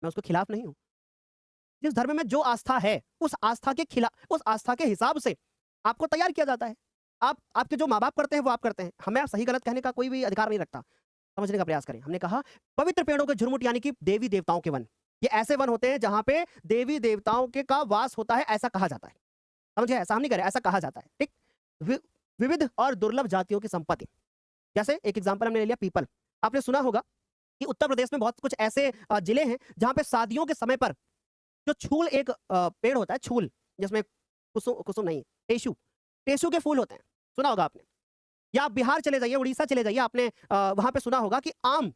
मैं उसको खिलाफ नहीं हूँ। जिस धर्म में जो आस्था है उस आस्था के खिलाफ, उस आस्था के हिसाब से आपको तैयार किया जाता है। आप, आपके जो माँ बाप करते हैं वो आप करते हैं। हमें आप सही गलत कहने का कोई भी अधिकार नहीं रखता। समझने का प्रयास करें। हमने कहा पवित्र पेड़ों के झुरमुट, यानी कि देवी देवताओं के वन। ये ऐसे वन होते हैं जहां पे देवी देवताओं के का वास होता है, ऐसा कहा जाता है। समझे? ऐसा हम नहीं करें, ऐसा कहा जाता है, ठीक? विविध और दुर्लभ जातियों की संपत्ति। जैसे एक एग्जाम्पल हमने ले लिया पीपल। आपने सुना होगा कि उत्तर प्रदेश में बहुत कुछ ऐसे जिले हैं जहां पे शादियों के समय पर जो छूल एक पेड़ होता है, छूल, जिसमें कुसुम, कुसुम नहीं, टेशु, टेशु के फूल होते हैं, सुना होगा आपने। या आप बिहार चले जाइए, उड़ीसा चले जाइए, आपने वहां पे सुना होगा कि आम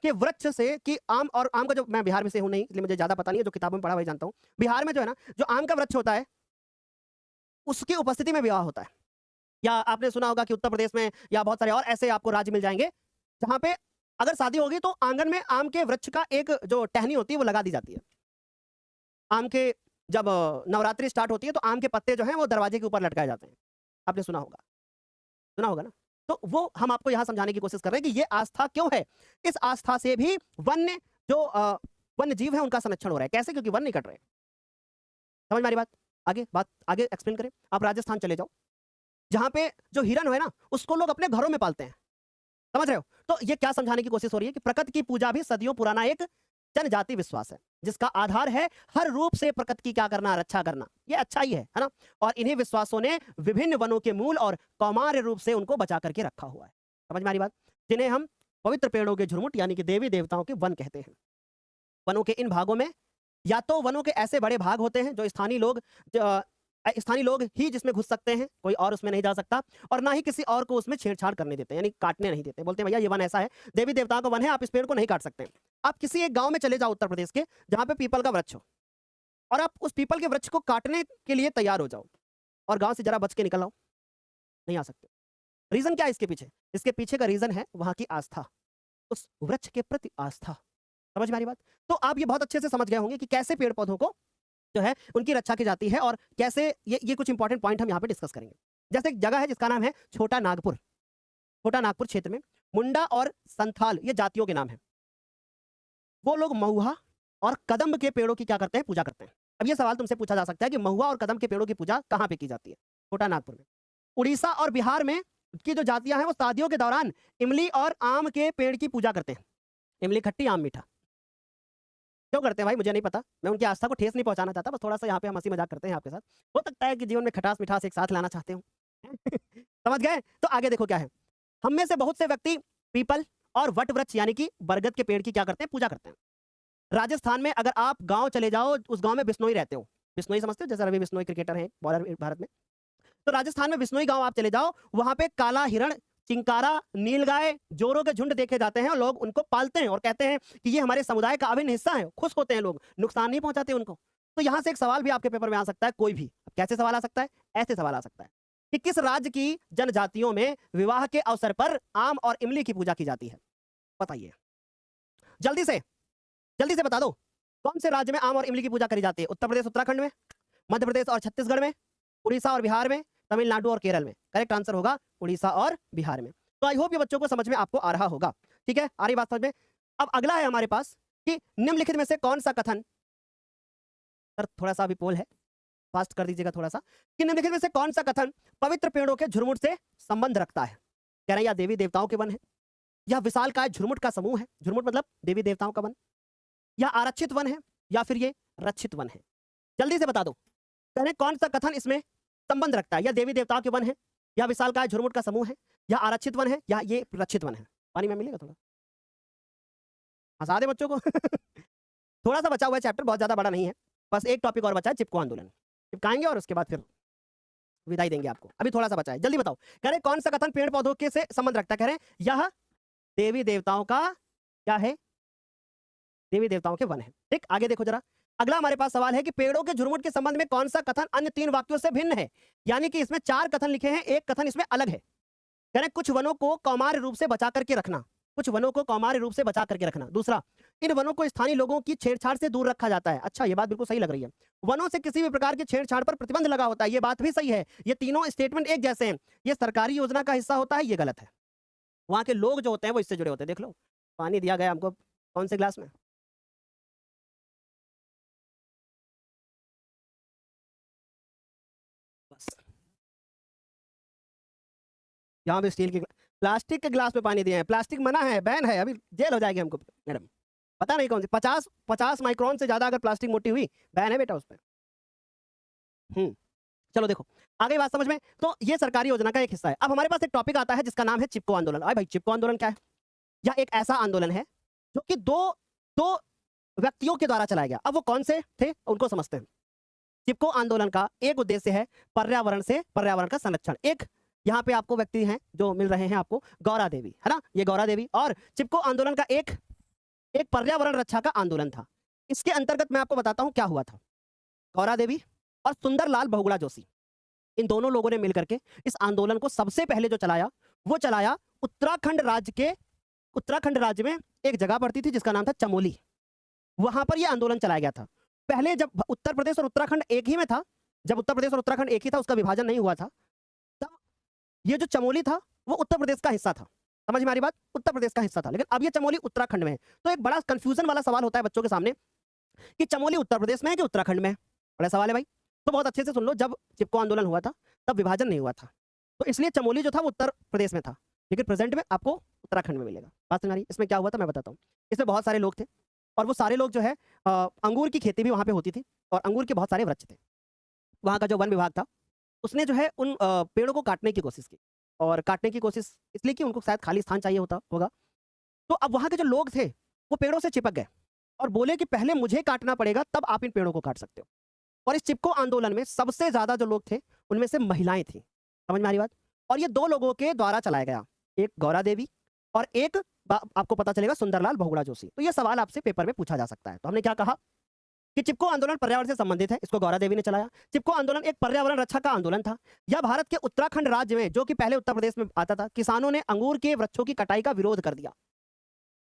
के वृक्ष से, कि आम, और आम का जो, मैं बिहार में से हूं नहीं इसलिए मुझे ज्यादा पता नहीं है, जो किताबों में पढ़ा वही जानता हूं। बिहार में जो है ना, जो आम का वृक्ष होता है उसकी उपस्थिति में विवाह होता है। या आपने सुना होगा कि उत्तर प्रदेश में या बहुत सारे और ऐसे आपको राज्य मिल जाएंगे जहां पे अगर शादी होगी तो आंगन में आम के वृक्ष का एक जो टहनी होती है वो लगा दी जाती है। आम के जब नवरात्रि स्टार्ट होती है तो आम के पत्ते जो हैं वो दरवाजे के ऊपर लटकाए जाते हैं। आपने सुना होगा ना? तो वो हम आपको यहाँ समझाने की कोशिश कर रहे हैं कि ये आस्था क्यों है। इस आस्था से भी वन्य जो वन्य जीव है उनका संरक्षण हो रहा है। कैसे? क्योंकि वन नहीं कट रहे। समझ में आ रही बात आगे एक्सप्लेन करें। आप राजस्थान चले जाओ, जहां पे जो हिरन है ना उसको लोग अपने घरों में पालते हैं। समझ रहे हो? तो ये क्या समझाने की कोशिश हो रही है कि प्रकृति की पूजा भी सदियों पुराना एक जनजाति विश्वास है, जिसका आधार है हर रूप से प्रकृति की क्या करना, रक्षा करना। ये अच्छा ही है ना? और इन्हीं विश्वासों ने विभिन्न वनों के मूल और कौमार्य रूप से उनको बचा करके रखा हुआ है। समझ में आ रही बात? जिन्हें हम पवित्र पेड़ों के झुरमुट यानी कि देवी देवताओं के वन कहते हैं। वनों के इन भागों में या तो वनों के ऐसे बड़े भाग होते हैं जो स्थानीय लोग ही जिसमें घुस सकते हैं, कोई और उसमें नहीं जा सकता, और ना ही किसी और को उसमें छेड़छाड़ करने देते हैं, यानी काटने नहीं देते। बोलते हैं भैया ये वन ऐसा है, देवी देवताओं का वन है, आप इस पेड़ को नहीं काट सकते। आप किसी एक गांव में चले जाओ उत्तर प्रदेश के, जहां पे पीपल का वृक्ष हो, और आप उस पीपल के वृक्ष को काटने के लिए तैयार हो जाओ और गांव से जरा बच के निकल आओ, नहीं आ सकते। रीजन क्या है इसके पीछे? इसके पीछे का रीजन है वहां की आस्था, उस वृक्ष के प्रति आस्था। समझ में आ रही बात? तो आप ये बहुत अच्छे से समझ गए होंगे कि कैसे पेड़ पौधों को जो है उनकी रक्षा की जाती है और कैसे ये कुछ इंपॉर्टेंट पॉइंट हम यहाँ पे डिस्कस करेंगे। जैसे एक जगह है जिसका नाम है छोटा नागपुर। छोटा नागपुर क्षेत्र में मुंडा और संथाल ये जातियों के नाम है। वो लोग महुआ और कदम्ब के पेड़ों की क्या करते हैं? पूजा करते हैं। अब ये सवाल तुमसे पूछा जा सकता है कि महुआ और कदम्ब के पेड़ों की पूजा कहाँ पे की जाती है? छोटा नागपुर में। उड़ीसा और बिहार में की जो जातियां हैं वो शादियों के दौरान इमली और आम के पेड़ की पूजा करते हैं। इमली खट्टी, आम मीठा। क्यों करते हैं भाई मुझे नहीं पता, मैं उनकी आस्था को ठेस नहीं पहुंचाना चाहता, बस थोड़ा सा यहाँ पे हम हंसी मजाक करते हैं आपके साथ। हो सकता है कि जीवन में खटास मिठास एक साथ लाना चाहते हो। समझ गए? तो आगे देखो क्या है। हम में से बहुत से व्यक्ति पीपल और वट वृक्ष यानी कि बरगद के पेड़ की क्या करते हैं? पूजा करते हैं। राजस्थान में अगर आप गांव चले जाओ, उस गांव में बिश्नोई रहते हो। बिश्नोई समझते हो? जैसे रवि बिश्नोई क्रिकेटर हैं बॉलर भारत में। तो राजस्थान में बिश्नोई गांव आप चले जाओ, वहां पे काला हिरण, चिंकारा, नीलगाय, जोरों के झुंड देखे जाते हैं और लोग उनको पालते हैं और कहते हैं कि ये हमारे समुदाय का अभिन्न हिस्सा है। खुश होते हैं लोग, नुकसान नहीं पहुंचाते उनको। तो यहां से एक सवाल भी आपके पेपर में आ सकता है, कोई भी। कैसे सवाल आ सकता है? ऐसे सवाल आ सकता है कि किस राज्य की जनजातियों में विवाह के अवसर पर आम और इमली की पूजा की जाती है? बताइए जल्दी से बता दो। कौन से राज्य में आम और इमली की पूजा करी जाती है? उत्तर प्रदेश उत्तराखंड में, मध्य प्रदेश और छत्तीसगढ़ में, उड़ीसा और बिहार में, तमिलनाडु और केरल में। करेक्ट आंसर होगा उड़ीसा और बिहार में। तो आई होप ये बच्चों को समझ में आपको आ रहा होगा। ठीक है, आ रही बात समझ में? अब अगला है हमारे पास कि निम्नलिखित में से कौन सा कथन, सर थोड़ा सा अभी पोल है, फास्ट कर दीजिएगा थोड़ा सा, कि निम्नलिखित में से कौन सा कथन पवित्र पेड़ों के झुरमुट से संबंध रखता है? कह रहे हैं या देवी देवताओं के वन है, या विशालकाय झुरमुट का समूह है, झुरमुट मतलब देवी देवताओं का वन, या आरक्षित वन है, या फिर ये रक्षित वन है? जल्दी से बता दो। कह रहे हैं कौन सा कथन इसमें संबंध रखता है? या देवी देवताओं के वन है, या विशालकाय झुरमुट का समूह है, या आरक्षित वन है, या ये रक्षित वन है? पानी में मिलेगा थोड़ा, हंसा दे बच्चों को। थोड़ा सा बचा हुआ है चैप्टर, बहुत ज्यादा बड़ा नहीं है, बस एक टॉपिक और बचा है, चिपको आंदोलन। चिपकाएंगे और उसके बाद फिर विदाई देंगे आपको। अभी थोड़ा सा बचा है, जल्दी बताओ। कह रहे कौन सा कथन पेड़ पौधों के से संबंध रखता है? कह रहे यह देवी देवताओं का क्या है? देवी देवताओं के वन है। ठीक, आगे देखो जरा। अगला हमारे पास सवाल है कि पेड़ों के झुरमुट के संबंध में कौन सा कथन अन्य 3 वाक्यों से भिन्न है? यानी कि इसमें 4 कथन लिखे हैं, एक कथन इसमें अलग है। कह रहे कुछ वनों को कौमार्य रूप से बचा करके रखना, कुछ वनों को कौमार्य रूप से बचा करके रखना। दूसरा, इन वनों को स्थानीय लोगों की छेड़छाड़ से दूर रखा जाता है। अच्छा, ये बात बिल्कुल सही लग रही है। वनों से किसी भी प्रकार की छेड़छाड़ पर प्रतिबंध लगा होता है, ये बात भी सही है। ये तीनों स्टेटमेंट एक जैसे हैं। ये सरकारी योजना का हिस्सा होता है, ये गलत है। वहां के लोग जो होते हैं वो इससे जुड़े होते हैं। देख लो, पानी दिया गया हमको, कौन से ग्लास में? बस यहाँ पे स्टील के प्लास्टिक के ग्लास में पानी दिए हैं। प्लास्टिक मना है, बैन है, अभी जेल हो जाएगी हमको मैडम। पता नहीं कौन सी 50 माइक्रोन से ज्यादा अगर प्लास्टिक मोटी हुई, बैन है बेटा उस पर। चलो देखो आगे बात समझ में। तो ये सरकारी योजना का एक हिस्सा है। अब हमारे पास एक टॉपिक आता है जिसका नाम है चिपको आंदोलन। भाई चिपको आंदोलन क्या है? यह एक ऐसा आंदोलन है जो कि दो व्यक्तियों के द्वारा चलाया गया। अब वो कौन से थे उनको समझते हैं। चिपको आंदोलन का एक उद्देश्य है पर्यावरण का संरक्षण। एक यहाँ पे आपको व्यक्ति हैं जो मिल रहे हैं आपको, गौरा देवी, है ना, ये गौरा देवी। और चिपको आंदोलन का एक पर्यावरण रक्षा का आंदोलन था। इसके अंतर्गत मैं आपको बताता हूं क्या हुआ था। गौरा देवी और सुंदरलाल बहुगुणा जोशी, इन दोनों लोगों ने मिलकर के इस आंदोलन को सबसे पहले जो चलाया वो चलाया उत्तराखंड राज्य में एक जगह पड़ती थी जिसका नाम था चमोली। वहां पर यह आंदोलन चलाया गया था। पहले जब उत्तर प्रदेश और उत्तराखंड एक ही में था, जब उत्तर प्रदेश और उत्तराखंड एक ही था, उसका विभाजन नहीं हुआ था, तब ये जो चमोली था वो उत्तर प्रदेश का हिस्सा था। समझ में आ रही बात? उत्तर प्रदेश का हिस्सा था, लेकिन अब ये चमोली उत्तराखंड में है। तो एक बड़ा कंफ्यूजन वाला सवाल होता है बच्चों के सामने कि चमोली उत्तर प्रदेश में है कि उत्तराखंड में है। बड़ा सवाल है भाई। तो बहुत अच्छे से सुन लो, जब चिपको आंदोलन हुआ था तब विभाजन नहीं हुआ था, तो इसलिए चमोली जो था वो उत्तर प्रदेश में था, लेकिन प्रेजेंट में आपको उत्तराखंड में मिलेगा। बात समझ आ रही? इसमें क्या हुआ था मैं बताता हूँ। इसमें बहुत सारे लोग थे और वो सारे लोग जो है अंगूर की खेती भी वहाँ पे होती थी और अंगूर के बहुत सारे वृक्ष थे। वहाँ का जो वन विभाग था उसने जो है उन पेड़ों को काटने की कोशिश की, और काटने की कोशिश इसलिए कि उनको शायद खाली स्थान चाहिए होगा। तो अब वहाँ के जो लोग थे वो पेड़ों से चिपक गए और बोले कि पहले मुझे काटना पड़ेगा तब आप इन पेड़ों को काट सकते हो। और इस चिपको आंदोलन में सबसे ज्यादा जो लोग थे उनमें से महिलाएं थी। समझ में आ रही बात? और ये 2 लोगों के द्वारा चलाया गया, एक गौरा देवी और एक आपको पता चलेगा सुंदरलाल बहुगुणा जोशी। तो ये सवाल आपसे पेपर में पूछा जा सकता है। तो हमने क्या कहा कि चिपको आंदोलन पर्यावरण से संबंधित है, इसको गौरा देवी ने चलाया। चिपको आंदोलन एक पर्यावरण रक्षा का आंदोलन था। यह भारत के उत्तराखंड राज्य में, जो कि पहले उत्तर प्रदेश में आता था, किसानों ने अंगूर के वृक्षों की कटाई का विरोध कर दिया।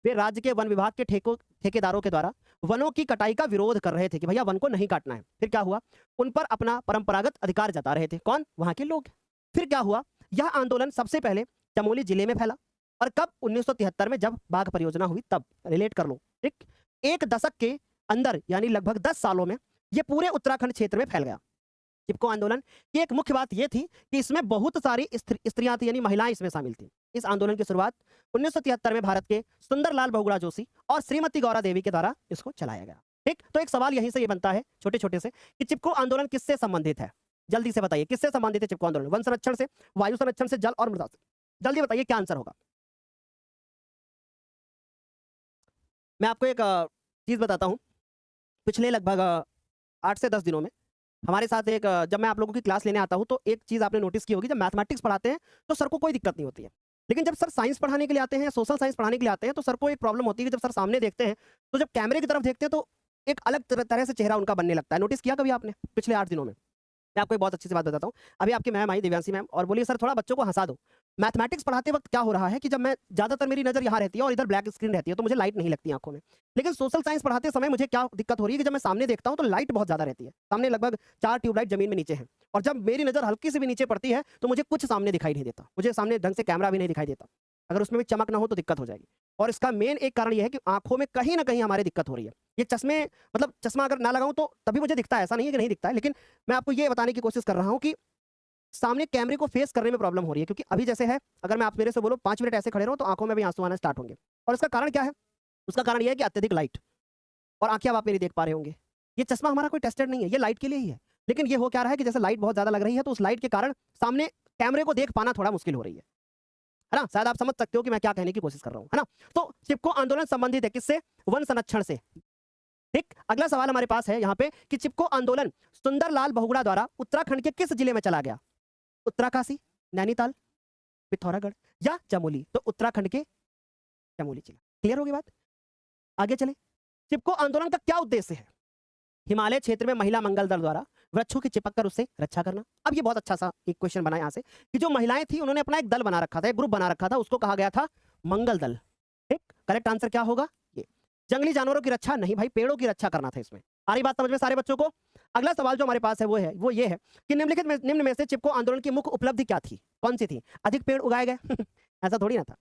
वे राज्य के वन विभाग के ठेकेदारों के द्वारा वनों की कटाई का विरोध कर रहे थे कि भैया वन को नहीं काटना है। फिर क्या हुआ, उन पर अपना परंपरागत अधिकार जता रहे थे। कौन? वहां के लोग। फिर क्या हुआ, यह आंदोलन सबसे पहले चमोली जिले में फैला। और कब? 1973 में, जब बाघ परियोजना हुई तब। रिलेट कर लो, ठीक। एक दशक के अंदर यानी लगभग 10 सालों में यह पूरे उत्तराखंड क्षेत्र में फैल गया। चिपको आंदोलन की एक मुख्य बात यह थी कि इसमें बहुत सारी स्त्रियां थी, यानी महिलाएं इसमें शामिल थी। इस आंदोलन की शुरुआत 1973 में भारत के सुंदरलाल बहुगुणा जोशी और श्रीमती गौरा देवी के द्वारा इसको चलाया गया। ठीक, तो एक सवाल यहीं से ये बनता है छोटे छोटे से कि चिपको आंदोलन किससे संबंधित है? जल्दी से बताइए, किससे संबंधित है चिपको आंदोलन? वन संरक्षण से, वायु संरक्षण से, जल और मृदा से? जल्दी बताइए क्या आंसर होगा। मैं आपको एक चीज बताता हूं। पिछले लगभग 8 से 10 दिनों में हमारे साथ एक जब मैं आप लोगों की क्लास लेने आता हूं तो एक चीज आपने नोटिस की होगी, जब मैथमेटिक्स पढ़ाते हैं तो सर को कोई दिक्कत नहीं होती है, लेकिन जब सर साइंस पढ़ाने के लिए आते हैं, सोशल साइंस पढ़ाने के लिए आते हैं, तो सर को एक प्रॉब्लम होती है कि जब सर सामने देखते हैं तो जब कैमरे की तरफ देखते हैं तो एक अलग तरह से चेहरा उनका बनने लगता है। नोटिस किया कभी आपने पिछले 8 दिनों में? मैं आपको एक बहुत अच्छी सी बात बताता हूँ। अभी आपकी मैम आई, दिव्यांशी मैम, और बोलिए सर थोड़ा बच्चों को हंसा दो। मैथमेटिक्स पढ़ाते वक्त क्या हो रहा है कि जब मैं ज़्यादातर मेरी नज़र यहाँ रहती है और इधर ब्लैक स्क्रीन रहती है तो मुझे लाइट नहीं लगती आंखों में, लेकिन सोशल साइंस पढ़ाते समय मुझे क्या दिक्कत हो रही है कि जब मैं सामने देखता हूँ तो लाइट बहुत ज़्यादा रहती है। सामने लगभग 4 ट्यूबलाइट जमीन में नीचे हैं, और जब मेरी नज़र हल्की से भी नीचे पड़ती है तो मुझे कुछ सामने दिखाई नहीं देता, मुझे सामने ढंग से कैमरा भी नहीं दिखाई देता। अगर उसमें भी चमक ना हो तो दिक्कत हो जाएगी। और इसका मेन एक कारण यह है कि आंखों में कहीं ना कहीं हमारे दिक्कत हो रही है। ये चश्मे, मतलब चश्मा अगर ना लगाऊं तो तभी मुझे दिखता है, ऐसा नहीं है कि नहीं दिखता है, लेकिन मैं आपको ये बताने की कोशिश कर रहा हूं कि सामने कैमरे को फेस करने में प्रॉब्लम हो रही है। क्योंकि अभी जैसे है, अगर मैं आप मेरे से बोलो 5 मिनट ऐसे खड़े रहो तो आंखों में भी आंसू आना स्टार्ट होंगे। और इसका कारण क्या है? उसका कारण यह है कि अत्यधिक लाइट, और आंखें अब आप मेरी देख पा रहे होंगे। ये चश्मा हमारा कोई टेस्टेड नहीं है, ये लाइट के लिए ही है। लेकिन ये हो क्या रहा है कि जैसे लाइट बहुत ज्यादा लग रही है तो उस लाइट के कारण सामने कैमरे को देख पाना थोड़ा मुश्किल हो रही है ना? शायद आप समझ सकते हो कि मैं क्या कहने की कोशिश कर रहा हूं, है ना? तो चिपको आंदोलन संबंधित है किससे? वन संरक्षण से। ठीक, अगला सवाल हमारे पास है यहाँ पे कि चिपको आंदोलन सुंदरलाल बहुगुणा द्वारा उत्तराखंड के किस जिले में चला गया? उत्तराकाशी, नैनीताल, पिथौरागढ़ या चमोली? तो उत्तराखंड के चमोली जिला। क्लियर होगी बात? आगे चले। चिपको आंदोलन का क्या उद्देश्य है? हिमालय क्षेत्र में महिला मंगल दल द्वारा वृक्षों की चिपक कर उससे रक्षा करना। अब ये बहुत अच्छा सा एक क्वेश्चन बना यहाँ से कि जो महिलाएं थी उन्होंने अपना एक दल बना रखा था, एक ग्रुप बना रखा था, उसको कहा गया था मंगल दल। ठीक, करेक्ट आंसर क्या होगा? ये जंगली जानवरों की रक्षा नहीं भाई, पेड़ों की रक्षा करना था इसमें। आ रही बात समझ में सारे बच्चों को? अगला सवाल जो हमारे पास है वो ये है कि निम्न में से चिपको आंदोलन की मुख्य उपलब्धि क्या थी? कौन सी थी? अधिक पेड़ उगाए गए ऐसा थोड़ी ना था।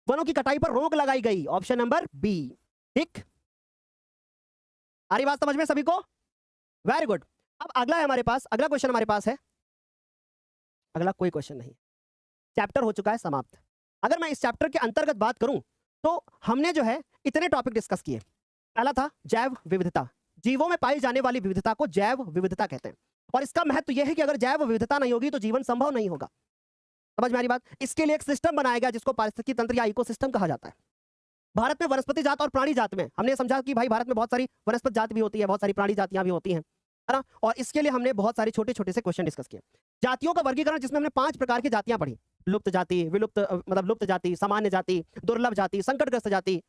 वनों की कटाई पर रोक लगाई गई, ऑप्शन नंबर बी। ठीक, आ रही बात समझ में सभी को? Very good. अब अगला है हमारे पास, अगला क्वेश्चन हमारे पास है, अगला कोई क्वेश्चन नहीं, चैप्टर हो चुका है समाप्त। अगर मैं इस चैप्टर के अंतर्गत बात करूं तो हमने जो है इतने टॉपिक डिस्कस किए। पहला था जैव विविधता, जीवों में पाई जाने वाली विविधता को जैव विविधता कहते हैं, और इसका महत्व यह है कि अगर जैव विविधता नहीं होगी तो जीवन संभव नहीं होगा। समझ में आ रही बात? इसके लिए एक सिस्टम बनाया गया जिसको पारिस्थितिकी तंत्र या इकोसिस्टम कहा जाता है। भारत में वनस्पति जात और प्राणी जात में हमने समझा कि भाई भारत में बहुत सारी वनस्पति जात भी होती है, बहुत सारी प्राणी जातियां भी होती हैं, है ना? और इसके लिए हमने बहुत सारी छोटे छोटे से क्वेश्चन डिस्कस किए। जातियों का वर्गीकरण जिसमें हमने 5 प्रकार की जातियां पढ़ी, लुप्त जाति, विलुप्त मतलब लुप्त जाति, सामान्य जाति, दुर्लभ जाति, संकटग्रस्त जाति,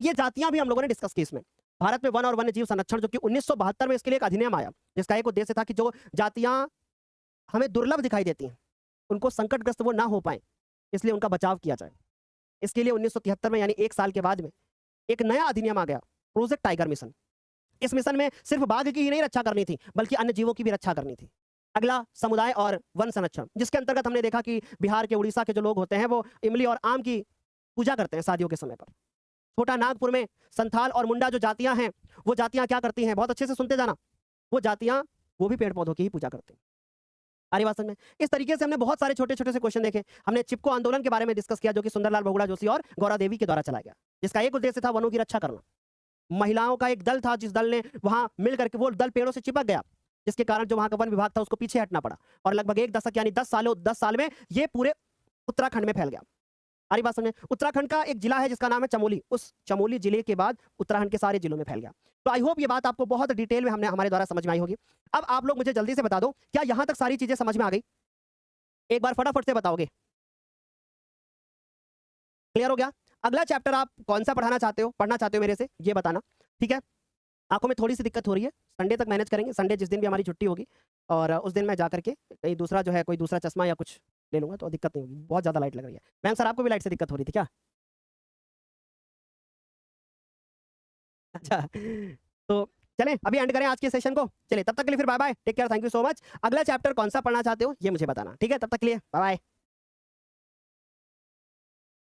ये जातियां भी हम लोगों ने डिस्कस की इसमें। भारत में वन और वन्य जीव संरक्षण जो कि 1972 में इसके लिए एक अधिनियम आया, जिसका एक उद्देश्य था कि जो जातियां हमें दुर्लभ दिखाई देती हैं उनको संकटग्रस्त वो ना हो पाए, इसलिए उनका बचाव किया जाए। इसके लिए 1973 में यानी 1 साल के बाद में एक नया अधिनियम आ गया, प्रोजेक्ट टाइगर मिशन। इस मिशन में सिर्फ बाघ की ही नहीं रक्षा करनी थी बल्कि अन्य जीवों की भी रक्षा करनी थी। अगला समुदाय और वन संरक्षण, जिसके अंतर्गत हमने देखा कि बिहार के, उड़ीसा के जो लोग होते हैं वो इमली और आम की पूजा करते हैं शादियों के समय पर। छोटा नागपुर में संथाल और मुंडा जो जातियां हैं वो जातियां क्या करती हैं? बहुत अच्छे से सुनते जाना। वो जातियां वो भी पेड़ पौधों की ही पूजा करते हैं। आरी बात समझ में? इस तरीके से हमने बहुत सारे छोटे छोटे से क्वेश्चन देखे। हमने चिपको आंदोलन के बारे में डिस्कस किया जो कि सुंदरलाल बहुगुणा जोशी और गौरा देवी के द्वारा चलाया गया, जिसका एक उद्देश्य था वनों की रक्षा करना। महिलाओं का एक दल था जिस दल ने वहां मिलकर के, वो दल पेड़ों से चिपक गया, जिसके कारण जो वहां का वन विभाग था उसको पीछे हटना पड़ा, और लगभग 1 दशक यानी 10 साल में ये पूरे उत्तराखंड में फैल गया। आरी बात समझे? उत्तराखंड का एक जिला है जिसका नाम है चमोली, उस चमोली जिले के बाद उत्तराखंड के सारे जिलों में फैल गया। तो आई होप ये बात आपको बहुत डिटेल में हमने हमारे द्वारा समझ में आई होगी। अब आप लोग मुझे जल्दी से बता दो, क्या यहां तक सारी चीजें समझ में आ गई? एक बार फटाफट से बताओगे। क्लियर हो गया? अगला चैप्टर आप कौन सा पढ़ना चाहते हो मेरे से, ये बताना। ठीक है, आंखों में थोड़ी सी दिक्कत हो रही है, संडे तक मैनेज करेंगे, संडे जिस दिन भी हमारी छुट्टी होगी, और उस दिन मैं जा करके कहीं दूसरा जो है कोई दूसरा चश्मा या कुछ ले लूँगा, तो दिक्कत नहीं होगी। बहुत ज़्यादा लाइट लग रही है। मैम सर आपको भी लाइट से दिक्कत हो रही थी क्या? अच्छा, तो चलें अभी एंड करें आज के सेशन को? चलिए तब तक के लिए फिर bye bye, take care, thank you so much. अगला चैप्टर कौन सा पढ़ना चाहते हो ये मुझे बताना, ठीक है? तब तक के लिए बाय बाय।